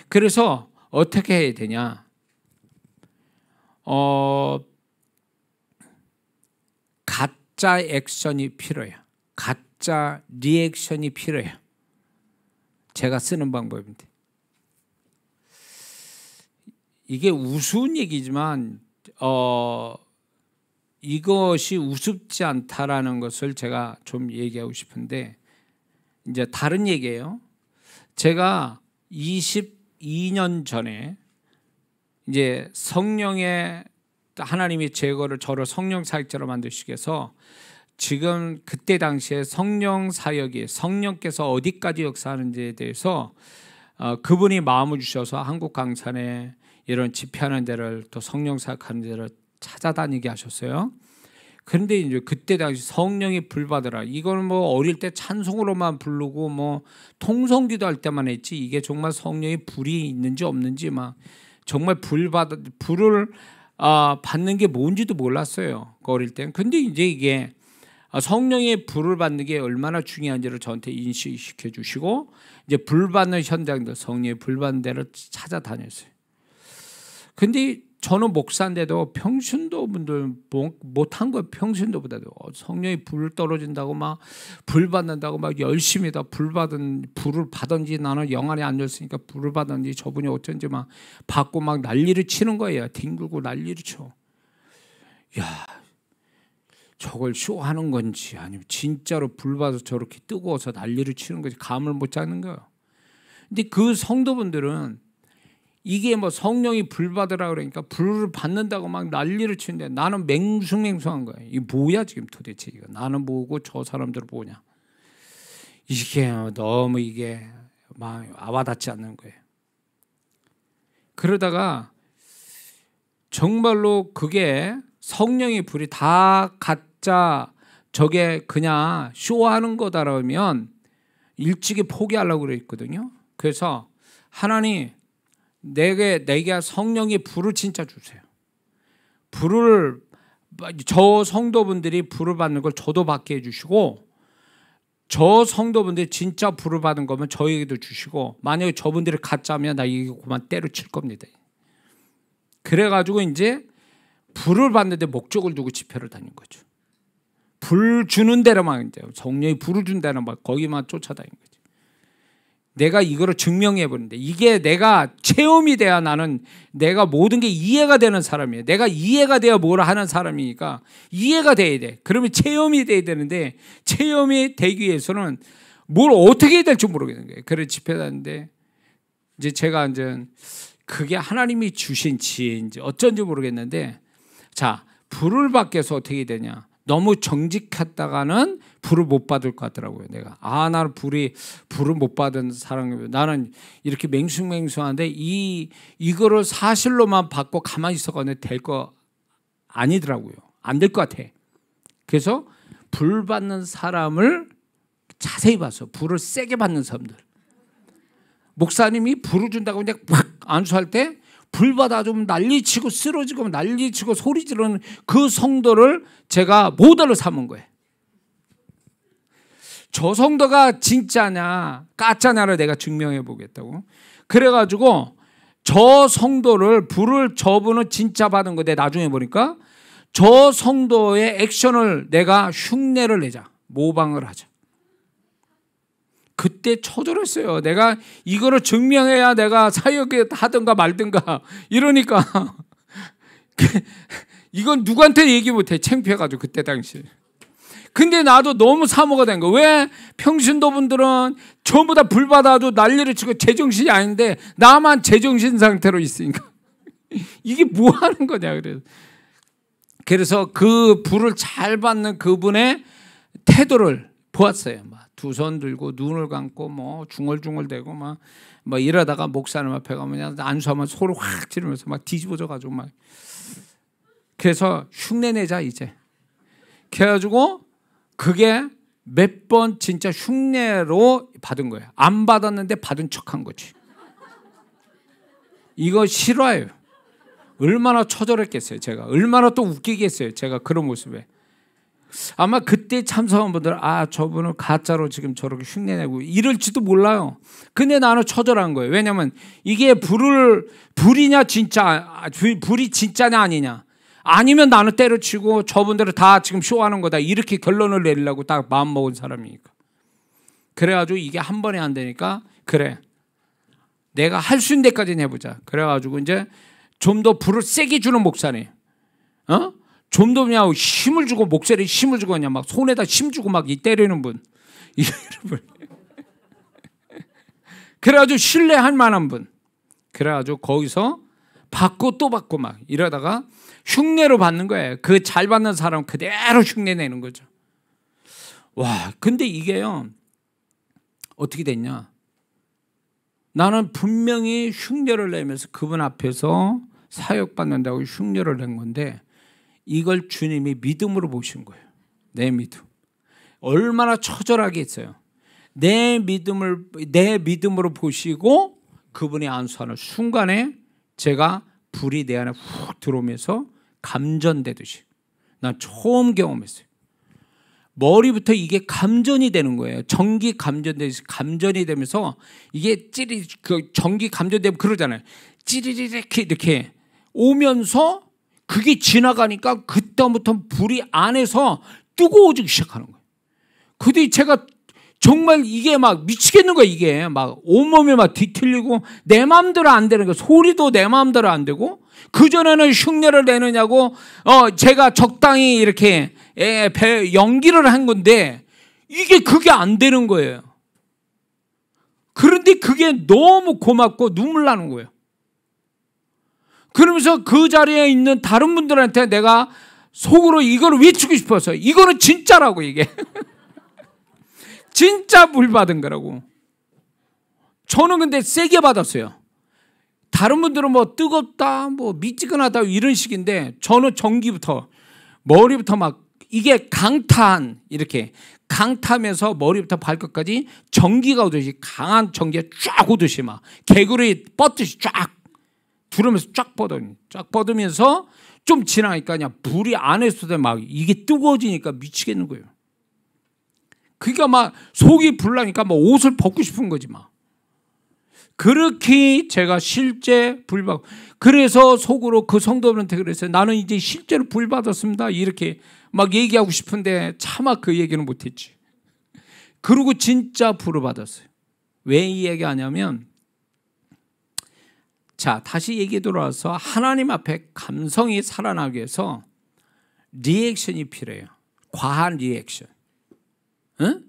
그래서 어떻게 해야 되냐? 가짜 액션이 필요해요. 가짜 리액션이 필요해요. 제가 쓰는 방법인데, 이게 우스운 얘기지만 이것이 우습지 않다라는 것을 제가 좀 얘기하고 싶은데, 이제 다른 얘기예요. 제가 22년 전에 이제 성령의 하나님이 저를 성령 사역자로 만드시기 위해서, 지금 그때 당시에 성령 사역이 성령께서 어디까지 역사하는지에 대해서 그분이 마음을 주셔서 한국 강산에 이런 집회하는 데를, 또 성령 사역하는 데를 찾아다니게 하셨어요. 그런데 이제 그때 당시 성령이 불받으라, 이거는 뭐 어릴 때 찬송으로만 부르고 뭐 통성기도 할 때만 했지, 이게 정말 성령의 불이 있는지 없는지 막 정말 불을 받는 게 뭔지도 몰랐어요, 그 어릴 때. 근데 이제 이게 성령의 불을 받는 게 얼마나 중요한지를 저한테 인식시켜 주시고, 이제 불 받는 현장들, 성령의 불 받는 데를 찾아다녔어요. 근데 저는 목사인데도 평신도 분들 못한 거예요. 평신도보다도 성령의 불 떨어진다고 막 불 받는다고 막 열심히 다 불을 받은지, 나는 영안이 안 열었으니까 불을 받은지 저분이 어쩐지 막 받고 막 난리를 치는 거예요. 뒹굴고 난리를 쳐. 야, 저걸 쇼하는 건지 아니면 진짜로 불 받아서 저렇게 뜨거워서 난리를 치는 건지 감을 못 잡는 거예요. 근데 그 성도분들은 이게 뭐 성령이 불 받으라 그러니까 불을 받는다고 막 난리를 치는데, 나는 맹숭맹숭한 거예요. 이게 뭐야 지금 도대체, 이거 나는 뭐고 저 사람들은 뭐냐. 이게 너무 이게 막 와닿지 않는 거예요. 그러다가 정말로 그게 성령의 불이 다 가짜, 저게 그냥 쇼하는 거다라면 일찍이 포기하려고 그랬거든요. 그래서 하나님 내게 성령의 불을 진짜 주세요. 불을 저 성도분들이 불을 받는 걸 저도 받게 해주시고 저 성도분들이 진짜 불을 받은 거면 저에게도 주시고 만약에 저분들이 가짜면 나 이거 그만 때려칠 겁니다. 그래가지고 이제 불을 받는데 목적을 두고 집회를 다닌 거죠. 불 주는 데로만 이제 성령이 불을 준 데로만 거기만 쫓아다닌 거죠. 내가 이거를 증명해 보는데 이게 내가 체험이 돼야 나는 내가 모든 게 이해가 되는 사람이에요. 내가 이해가 돼야 뭘 하는 사람이니까 이해가 돼야 돼. 그러면 체험이 돼야 되는데 체험이 되기 위해서는 뭘 어떻게 해야 될지 모르겠는 거예요. 그래서 집회 다니는데 이제 제가 이제 그게 하나님이 주신 지혜인지 어쩐지 모르겠는데 자, 불을 받기 위해서 어떻게 되냐. 너무 정직했다가는 불을 못 받을 것 같더라고요. 내가 나는 불을 못 받은 사람, 나는 이렇게 맹숭맹숭한데 이거를 사실로만 받고 가만히 있어가는 될 거 아니더라고요. 안 될 것 같아. 그래서 불 받는 사람을 자세히 봐서 불을 세게 받는 사람들. 목사님이 불을 준다고 그냥 팍 안수할 때 불 받아 좀 난리치고 쓰러지고 난리치고 소리 지르는 그 성도를 제가 모델로 삼은 거예요. 저 성도가 진짜냐 가짜냐를 내가 증명해 보겠다고. 그래가지고 저 성도를 저분은 진짜 받은 건데 나중에 보니까 저 성도의 액션을 내가 흉내를 내자, 모방을 하자. 그때 처절했어요. 내가 이거를 증명해야 내가 사역에 하든가 말든가 이러니까 이건 누구한테 얘기 못해. 창피해가지고 그때 당시. 근데 나도 너무 사모가 된 거야. 왜 평신도분들은 전부 다 불 받아도 난리를 치고 제정신이 아닌데 나만 제정신 상태로 있으니까 이게 뭐 하는 거냐. 그래서 그 불을 잘 받는 그분의 태도를 보았어요. 두 손 들고 눈을 감고 뭐 중얼중얼대고 막 이러다가 목사님 앞에 가면 그냥 안수하면 소리 확 지르면서 막 뒤집어져 가지고 막. 그래서 흉내내자 이제. 그래가지고 그게 몇 번 진짜 흉내로 받은 거예요. 안 받았는데 받은 척한 거지. 이거 싫어요. 얼마나 처절했겠어요. 제가 얼마나 또 웃기겠어요. 제가 그런 모습에. 아마 그때 참석한 분들은 저분은 가짜로 지금 저렇게 흉내내고 이럴지도 몰라요. 근데 나는 처절한 거예요. 왜냐면 이게 불이냐 진짜 불이 진짜냐 아니냐. 아니면 나는 때려치고 저분들은 다 지금 쇼하는 거다 이렇게 결론을 내리려고 딱 마음 먹은 사람이니까. 그래가지고 이게 한 번에 안 되니까 그래 내가 할 수 있는 데까지는 해보자. 그래가지고 이제 좀 더 불을 세게 주는 목사님, 좀 더 그냥 힘을 주고 목소리에 힘을 주고 그냥 막 손에다 힘 주고 막 때리는 분, 그래가지고 신뢰할 만한 분. 그래가지고 거기서 받고 또 받고 막 이러다가 흉내로 받는 거예요. 그 잘 받는 사람 그대로 흉내 내는 거죠. 와, 근데 이게요 어떻게 됐냐? 나는 분명히 흉내를 내면서 그분 앞에서 사역받는다고 흉내를 낸 건데 이걸 주님이 믿음으로 보신 거예요. 내 믿음. 얼마나 처절하게 했어요. 내 믿음으로 보시고 그분이 안수하는 순간에 제가 불이 내 안에 훅 들어오면서 감전되듯이 난 처음 경험했어요. 머리부터 이게 감전이 되는 거예요. 전기 감전되듯이 감전이 되면서 이게 전기 감전되면 그러잖아요. 찌리리리 이렇게 오면서 그게 지나가니까 그때부터 불이 안에서 뜨거워지기 시작하는 거예요. 근데 제가 정말 이게 막 미치겠는 거예요. 이게 막 온몸이 막 뒤틀리고 내 마음대로 안 되는 거예요. 소리도 내 마음대로 안 되고 그전에는 흉내를 내느냐고 제가 적당히 이렇게 연기를 한 건데 그게 안 되는 거예요. 그런데 그게 너무 고맙고 눈물 나는 거예요. 그러면서 그 자리에 있는 다른 분들한테 내가 속으로 이걸 외치고 싶어서 이거는 진짜라고 이게. 진짜 물 받은 거라고. 저는 근데 세게 받았어요. 다른 분들은 뭐 뜨겁다, 뭐 미지근하다 이런 식인데 저는 전기부터 머리부터 막 이게 강탄, 이렇게 강타면서 머리부터 발끝까지 전기가 오듯이, 강한 전기가 쫙 오듯이 막 개구리 뻗듯이 쫙 두르면서 쫙 뻗으면서 좀 지나니까 그냥 불이 안에서도 막 이게 뜨거워지니까 미치겠는 거예요. 그러니까 막 속이 불나니까 막 옷을 벗고 싶은 거지 막. 그렇게 제가 실제 불 받고, 그래서 속으로 그 성도들한테 그랬어요. 나는 이제 실제로 불 받았습니다. 이렇게 막 얘기하고 싶은데 차마 그 얘기는 못했지. 그리고 진짜 불을 받았어요. 왜 이 얘기 하냐면, 자, 다시 얘기 돌아와서 하나님 앞에 감성이 살아나기 위해서 리액션이 필요해요. 과한 리액션. 응?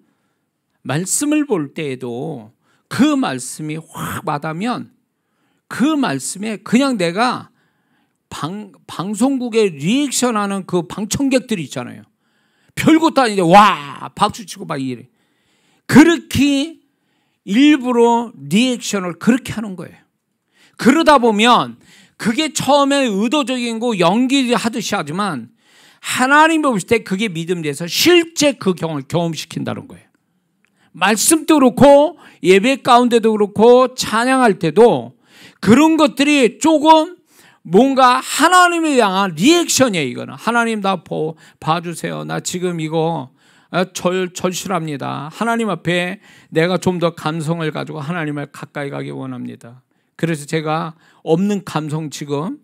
말씀을 볼 때에도 그 말씀이 확 와닿으면 그 말씀에 그냥 내가 방송국에 리액션하는 그 방청객들이 있잖아요. 별것도 아닌데 와 박수치고 막 이래. 그렇게 일부러 리액션을 그렇게 하는 거예요. 그러다 보면 그게 처음에 의도적인 거 연기하듯이 하지만 하나님이 보실 때 그게 믿음이 돼서 실제 그 경험시킨다는 거예요. 말씀도 그렇고 예배 가운데도 그렇고 찬양할 때도 그런 것들이 조금 뭔가 하나님을 향한 리액션이에요. 이거는 하나님 나 봐주세요. 나 지금 이거 절실합니다. 하나님 앞에 내가 좀 더 감성을 가지고 하나님을 가까이 가기 원합니다. 그래서 제가 없는 감성 지금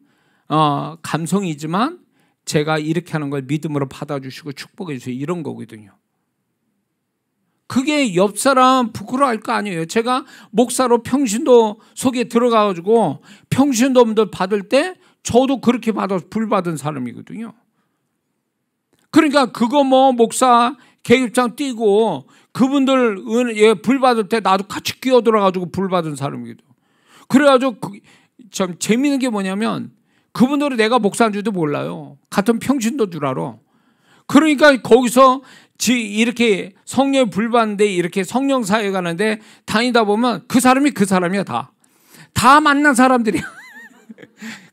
감성이지만 제가 이렇게 하는 걸 믿음으로 받아주시고 축복해 주세요. 이런 거거든요. 그게 옆 사람 부끄러워할 거 아니에요. 제가 목사로 평신도 속에 들어가가지고 평신도분들 받을 때 저도 그렇게 받아서 불 받은 사람이거든요. 그러니까 그거 뭐 목사 계급장 띄고 그분들 불 받을 때 나도 같이 끼어들어가지고 불 받은 사람이거든요. 그래가지고 참 재미있는 게 뭐냐면 그분들은 내가 목사인 줄도 몰라요. 같은 평신도 줄 알아. 그러니까 거기서 이렇게 성령의 불 받는데 이렇게 성령 사회 가는데 다니다 보면 그 사람이 그 사람이야. 다 만난 사람들이야.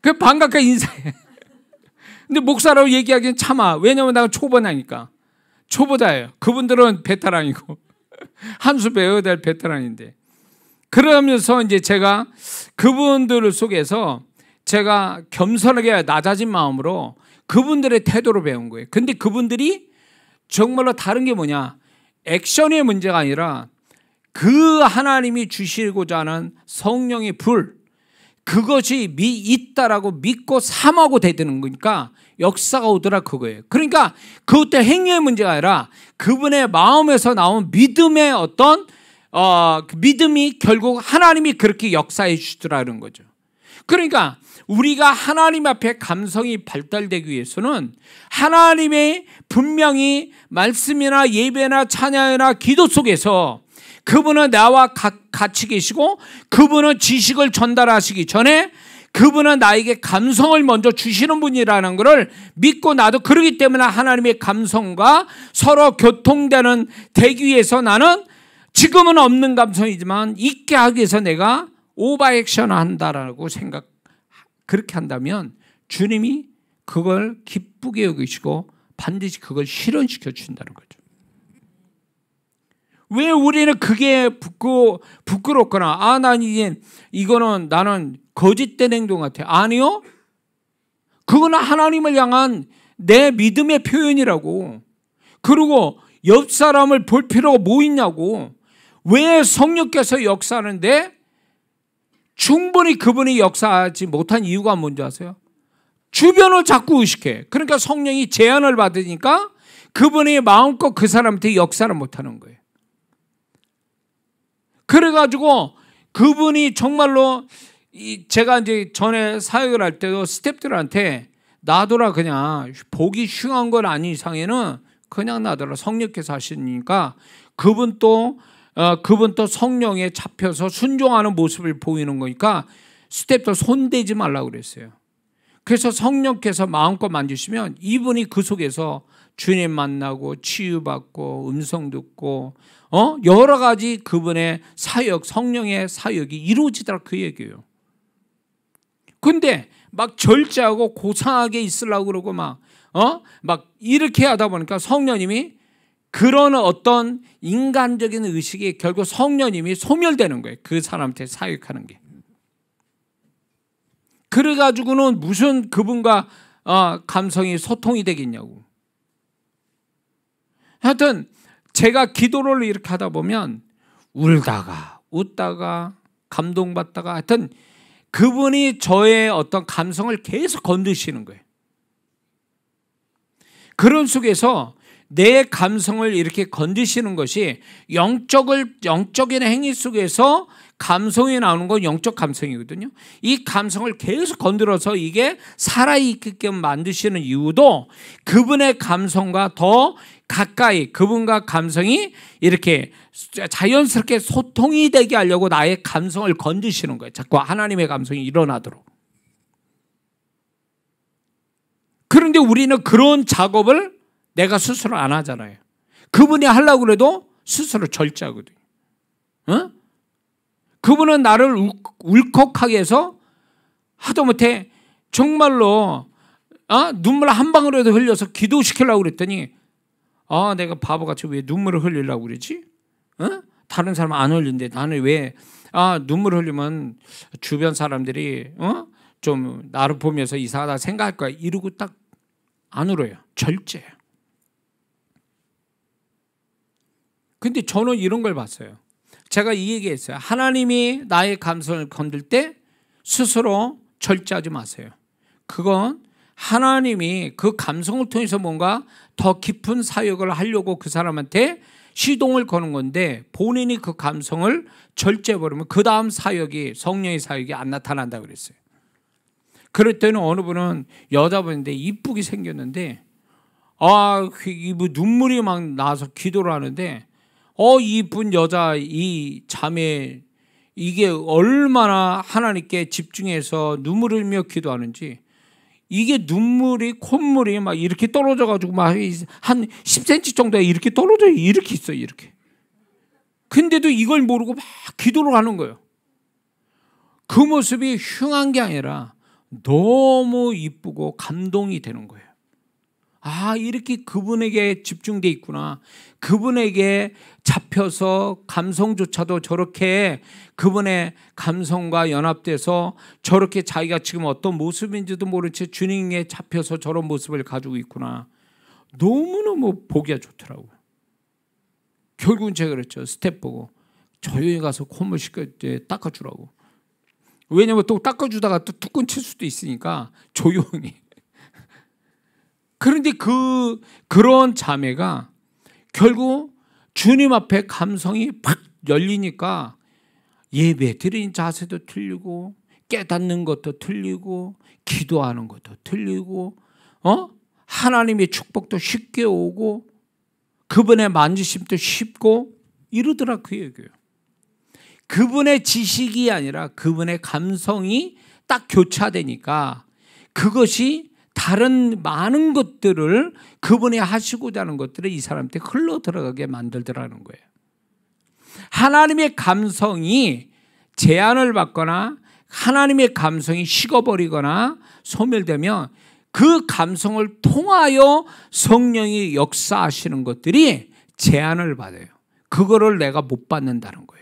그 반갑게 인사해. 근데 목사라고 얘기하기는 참아. 왜냐면 내가 초보자니까. 초보자예요. 그분들은 베테랑이고 한 수 배워야 될 베테랑인데. 그러면서 이제 제가 그분들 속에서 제가 겸손하게 낮아진 마음으로 그분들의 태도로 배운 거예요. 근데 그분들이 정말로 다른 게 뭐냐, 액션의 문제가 아니라 그 하나님이 주시고자 하는 성령의 불, 그것이 있다라고 믿고 삼하고 되드는 거니까 역사가 오더라 그거예요. 그러니까 그것도 행위의 문제가 아니라 그분의 마음에서 나온 믿음의 어떤 믿음이 결국 하나님이 그렇게 역사해 주시더라는 거죠. 그러니까 우리가 하나님 앞에 감성이 발달되기 위해서는 하나님의 분명히 말씀이나 예배나 찬양이나 기도 속에서 그분은 나와 같이 계시고 그분은 지식을 전달하시기 전에 그분은 나에게 감성을 먼저 주시는 분이라는 것을 믿고 나도 그러기 때문에 하나님의 감성과 서로 교통되는 되기 위해서 나는 지금은 없는 감성이지만 있게 하기 위해서 내가 오버액션 한다라고 그렇게 한다면 주님이 그걸 기쁘게 여기시고 반드시 그걸 실현시켜 주신다는 거죠. 왜 우리는 그게 부끄럽거나 난 이거는 나는 거짓된 행동 같아. 아니요. 그거는 하나님을 향한 내 믿음의 표현이라고. 그리고 옆 사람을 볼 필요가 뭐 있냐고. 왜 성령께서 역사하는데 충분히 그분이 역사하지 못한 이유가 뭔지 아세요? 주변을 자꾸 의식해. 그러니까 성령이 제한을 받으니까 그분이 마음껏 그 사람한테 역사를 못하는 거예요. 그래가지고 그분이 정말로 제가 이제 전에 사역을 할 때도 스태프들한테 놔둬라, 그냥 보기 흉한 건 아닌 이상에는 그냥 놔둬라. 성령께서 하시니까 그분도 성령에 잡혀서 순종하는 모습을 보이는 거니까 스태프들 손대지 말라고 그랬어요. 그래서 성령께서 마음껏 만지시면 이분이 그 속에서 주님 만나고 치유받고 음성 듣고 여러 가지 그분의 사역, 성령의 사역이 이루어지더라 그 얘기예요. 근데 막 절제하고 고상하게 있으려고 그러고 막 막 이렇게 하다 보니까 성령님이 그런 어떤 인간적인 의식이 결국 성령님이 소멸되는 거예요. 그 사람한테 사역하는 게. 그래가지고는 무슨 그분과 감성이 소통이 되겠냐고. 하여튼 제가 기도를 이렇게 하다 보면 울다가 웃다가 감동받다가 하여튼 그분이 저의 어떤 감성을 계속 건드시는 거예요. 그런 속에서 내 감성을 이렇게 건드시는 것이 영적인 행위 속에서 감성이 나오는 건 영적 감성이거든요. 이 감성을 계속 건드려서 이게 살아있게끔 만드시는 이유도 그분의 감성과 더 가까이 그분과 감성이 이렇게 자연스럽게 소통이 되게 하려고 나의 감성을 건드시는 거예요. 자꾸 하나님의 감성이 일어나도록. 그런데 우리는 그런 작업을 내가 스스로 안 하잖아요. 그분이 하려고 그래도 스스로 절제하거든요. 그분은 나를 울컥하게 해서 하다못해 정말로 눈물 한 방울이라도 흘려서 기도시키려고 그랬더니 내가 바보같이 왜 눈물을 흘리려고 그러지? 다른 사람 안 흘린데 나는 왜 눈물 흘리면 주변 사람들이 좀 나를 보면서 이상하다 생각할 거야. 이러고 딱 안 울어요. 절제예요. 근데 저는 이런 걸 봤어요. 제가 이 얘기했어요. 하나님이 나의 감성을 건들 때 스스로 절제하지 마세요. 그건 하나님이 그 감성을 통해서 뭔가 더 깊은 사역을 하려고 그 사람한테 시동을 거는 건데 본인이 그 감성을 절제해버리면 그 다음 사역이 성령의 사역이 안 나타난다고 그랬어요. 그럴 때는 어느 분은 여자분인데 이쁘게 생겼는데 눈물이 막 나서 기도를 하는데 이쁜 여자 이 자매 이게 얼마나 하나님께 집중해서 눈물을 흘리며 기도하는지 이게 눈물이 콧물이 막 이렇게 떨어져 가지고 막 한 10cm 정도에 이렇게 떨어져요. 이렇게 있어요. 이렇게. 근데도 이걸 모르고 막 기도를 하는 거예요. 그 모습이 흉한 게 아니라 너무 이쁘고 감동이 되는 거예요. 이렇게 그분에게 집중돼 있구나. 그분에게 잡혀서 감성조차도 저렇게 그분의 감성과 연합돼서 저렇게 자기가 지금 어떤 모습인지도 모른 채 주님에 잡혀서 저런 모습을 가지고 있구나. 너무너무 보기가 좋더라고요. 결국은 제가 그랬죠. 스텝 보고 조용히 가서 콧물 닦아주라고. 왜냐면 또 닦아주다가 또 툭 끊칠 수도 있으니까 조용히. 그런데 그런 자매가 결국 주님 앞에 감성이 팍 열리니까 예배 드리는 자세도 틀리고 깨닫는 것도 틀리고 기도하는 것도 틀리고 하나님의 축복도 쉽게 오고 그분의 만지심도 쉽고 이러더라 그 얘기예요. 그분의 지식이 아니라 그분의 감성이 딱 교차되니까 그것이 다른 많은 것들을 그분이 하시고자 하는 것들을 이 사람한테 흘러 들어가게 만들더라는 거예요. 하나님의 감성이 제한을 받거나 하나님의 감성이 식어버리거나 소멸되면 그 감성을 통하여 성령이 역사하시는 것들이 제한을 받아요. 그거를 내가 못 받는다는 거예요.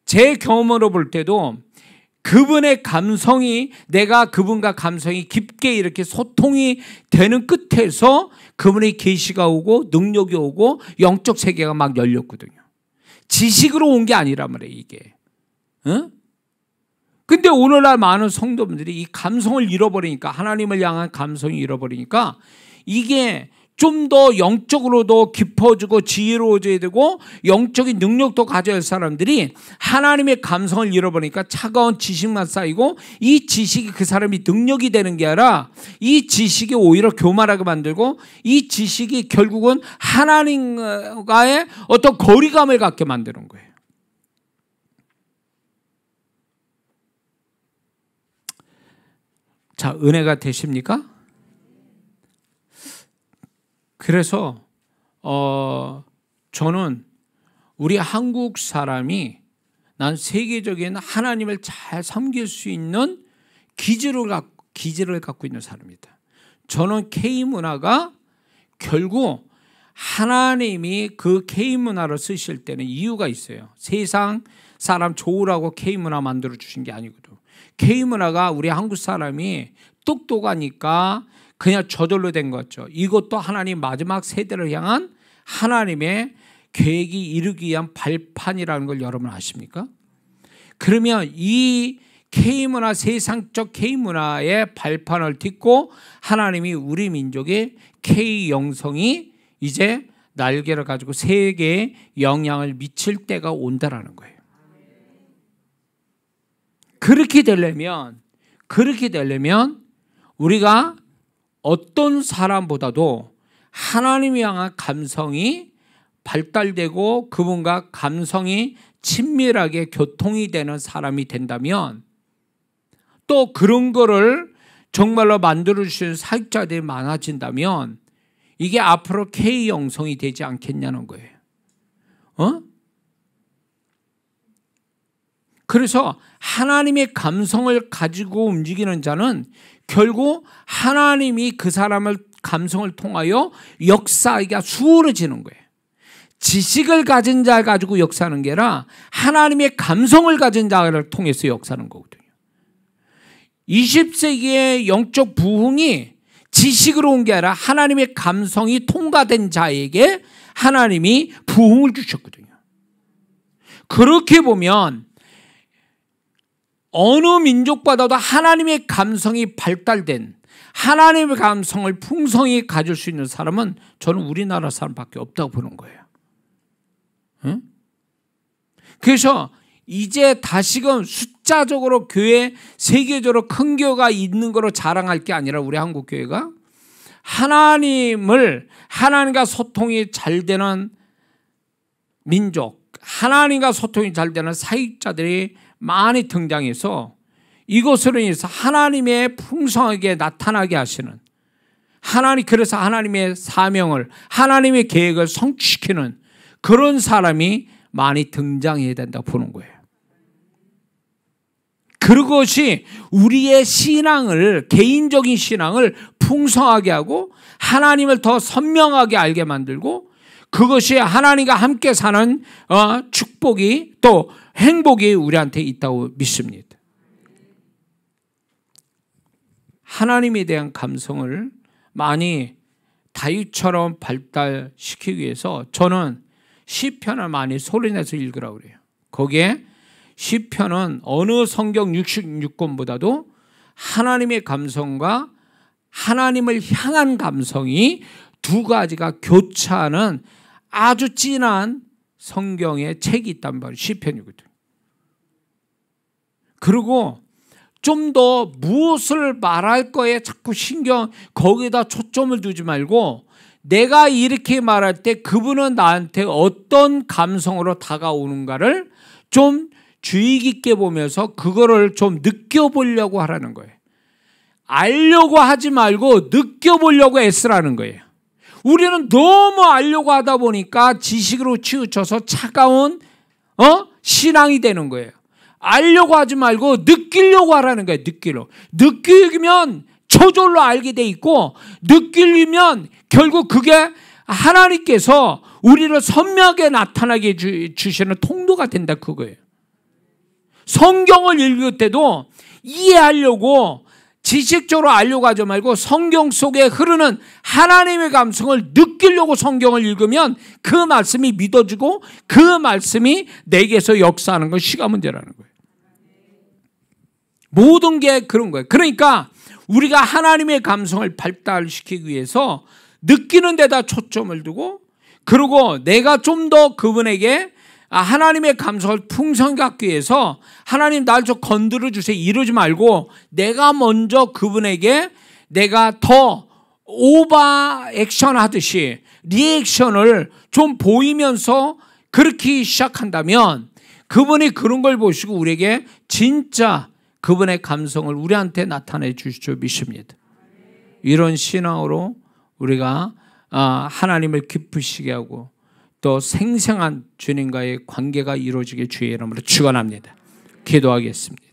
제 경험으로 볼 때도 그분의 감성이 내가 그분과 감성이 깊게 이렇게 소통이 되는 끝에서 그분의 계시가 오고 능력이 오고 영적 세계가 막 열렸거든요. 지식으로 온 게 아니란 말이에요 이게. 근데 오늘날 많은 성도분들이 이 감성을 잃어버리니까 하나님을 향한 감성이 잃어버리니까 이게 좀 더 영적으로도 깊어지고 지혜로워져야 되고 영적인 능력도 가져야 할 사람들이 하나님의 감성을 잃어버리니까 차가운 지식만 쌓이고 이 지식이 그 사람이 능력이 되는 게 아니라 이 지식이 오히려 교만하게 만들고 이 지식이 결국은 하나님과의 어떤 거리감을 갖게 만드는 거예요. 자, 은혜가 되십니까? 그래서 저는 우리 한국 사람이 난 세계적인 하나님을 잘 섬길 수 있는 기질을 기질을 갖고 있는 사람이다. 저는 K문화가 결국 하나님이 그 K문화를 쓰실 때는 이유가 있어요. 세상 사람 좋으라고 K문화 만들어 주신 게 아니거든. K문화가 우리 한국 사람이 똑똑하니까 그냥 저절로 된 거죠. 이것도 하나님 마지막 세대를 향한 하나님의 계획이 이루기 위한 발판이라는 걸 여러분 아십니까? 그러면 이 K문화, 세상적 K문화의 발판을 딛고 하나님이 우리 민족의 K영성이 이제 날개를 가지고 세계에 영향을 미칠 때가 온다라는 거예요. 그렇게 되려면 우리가 어떤 사람보다도 하나님을 향한 감성이 발달되고 그분과 감성이 친밀하게 교통이 되는 사람이 된다면, 또 그런 거를 정말로 만들어주시는 사역자들이 많아진다면 이게 앞으로 K영성이 되지 않겠냐는 거예요. 그래서 하나님의 감성을 가지고 움직이는 자는 결국 하나님이 그 사람을 감성을 통하여 역사하기가 수월해지는 거예요. 지식을 가진 자 가지고 역사하는 게 아니라 하나님의 감성을 가진 자를 통해서 역사하는 거거든요. 20세기의 영적 부흥이 지식으로 온 게 아니라 하나님의 감성이 통과된 자에게 하나님이 부흥을 주셨거든요. 그렇게 보면 어느 민족보다도 하나님의 감성이 발달된, 하나님의 감성을 풍성히 가질 수 있는 사람은 저는 우리나라 사람밖에 없다고 보는 거예요. 응? 그래서 이제 다시금 숫자적으로 교회 세계적으로 큰 교회가 있는 거로 자랑할 게 아니라 우리 한국 교회가 하나님과 소통이 잘 되는 민족, 하나님과 소통이 잘 되는 사역자들이 많이 등장해서 이것으로 인해서 하나님의 풍성하게 나타나게 하시는, 그래서 하나님의 사명을, 하나님의 계획을 성취시키는 그런 사람이 많이 등장해야 된다고 보는 거예요. 그것이 우리의 신앙을, 개인적인 신앙을 풍성하게 하고 하나님을 더 선명하게 알게 만들고, 그것이 하나님과 함께 사는 축복이, 또 행복이 우리한테 있다고 믿습니다. 하나님에 대한 감성을 많이 다윗처럼 발달시키기 위해서 저는 시편을 많이 소리내서 읽으라고 그래요. 거기에 시편은 어느 성경 66권보다도 하나님의 감성과 하나님을 향한 감성이 두 가지가 교차하는 아주 진한 성경의 책이 있단 말이에요. 시편이거든요. 그리고 좀 더 무엇을 말할 거에 자꾸 거기에다 초점을 두지 말고 내가 이렇게 말할 때 그분은 나한테 어떤 감성으로 다가오는가를 좀 주의 깊게 보면서 그거를 좀 느껴보려고 하라는 거예요. 알려고 하지 말고 느껴보려고 애쓰라는 거예요. 우리는 너무 알려고 하다 보니까 지식으로 치우쳐서 차가운 신앙이 되는 거예요. 알려고 하지 말고 느끼려고 하라는 거예요. 느끼면 저절로 알게 돼 있고, 느끼면 결국 그게 하나님께서 우리를 선명하게 나타나게 주시는 통로가 된다, 그거예요. 성경을 읽을 때도 이해하려고 지식적으로 알려고 하지 말고 성경 속에 흐르는 하나님의 감성을 느끼려고 성경을 읽으면 그 말씀이 믿어지고 그 말씀이 내게서 역사하는 건 시간 문제라는 거예요. 모든 게 그런 거예요. 그러니까 우리가 하나님의 감성을 발달시키기 위해서 느끼는 데다 초점을 두고, 그리고 내가 좀 더 그분에게 하나님의 감성을 풍성히 갖기 위해서 하나님 날 좀 건드려 주세요 이러지 말고, 내가 먼저 그분에게 내가 더 오버 액션 하듯이 리액션을 좀 보이면서 그렇게 시작한다면 그분이 그런 걸 보시고 우리에게 진짜 그분의 감성을 우리한테 나타내 주실 줄 믿습니다. 이런 신앙으로 우리가 하나님을 기쁘시게 하고 또 생생한 주님과의 관계가 이루어지게 주의 이름으로 축원합니다. 기도하겠습니다.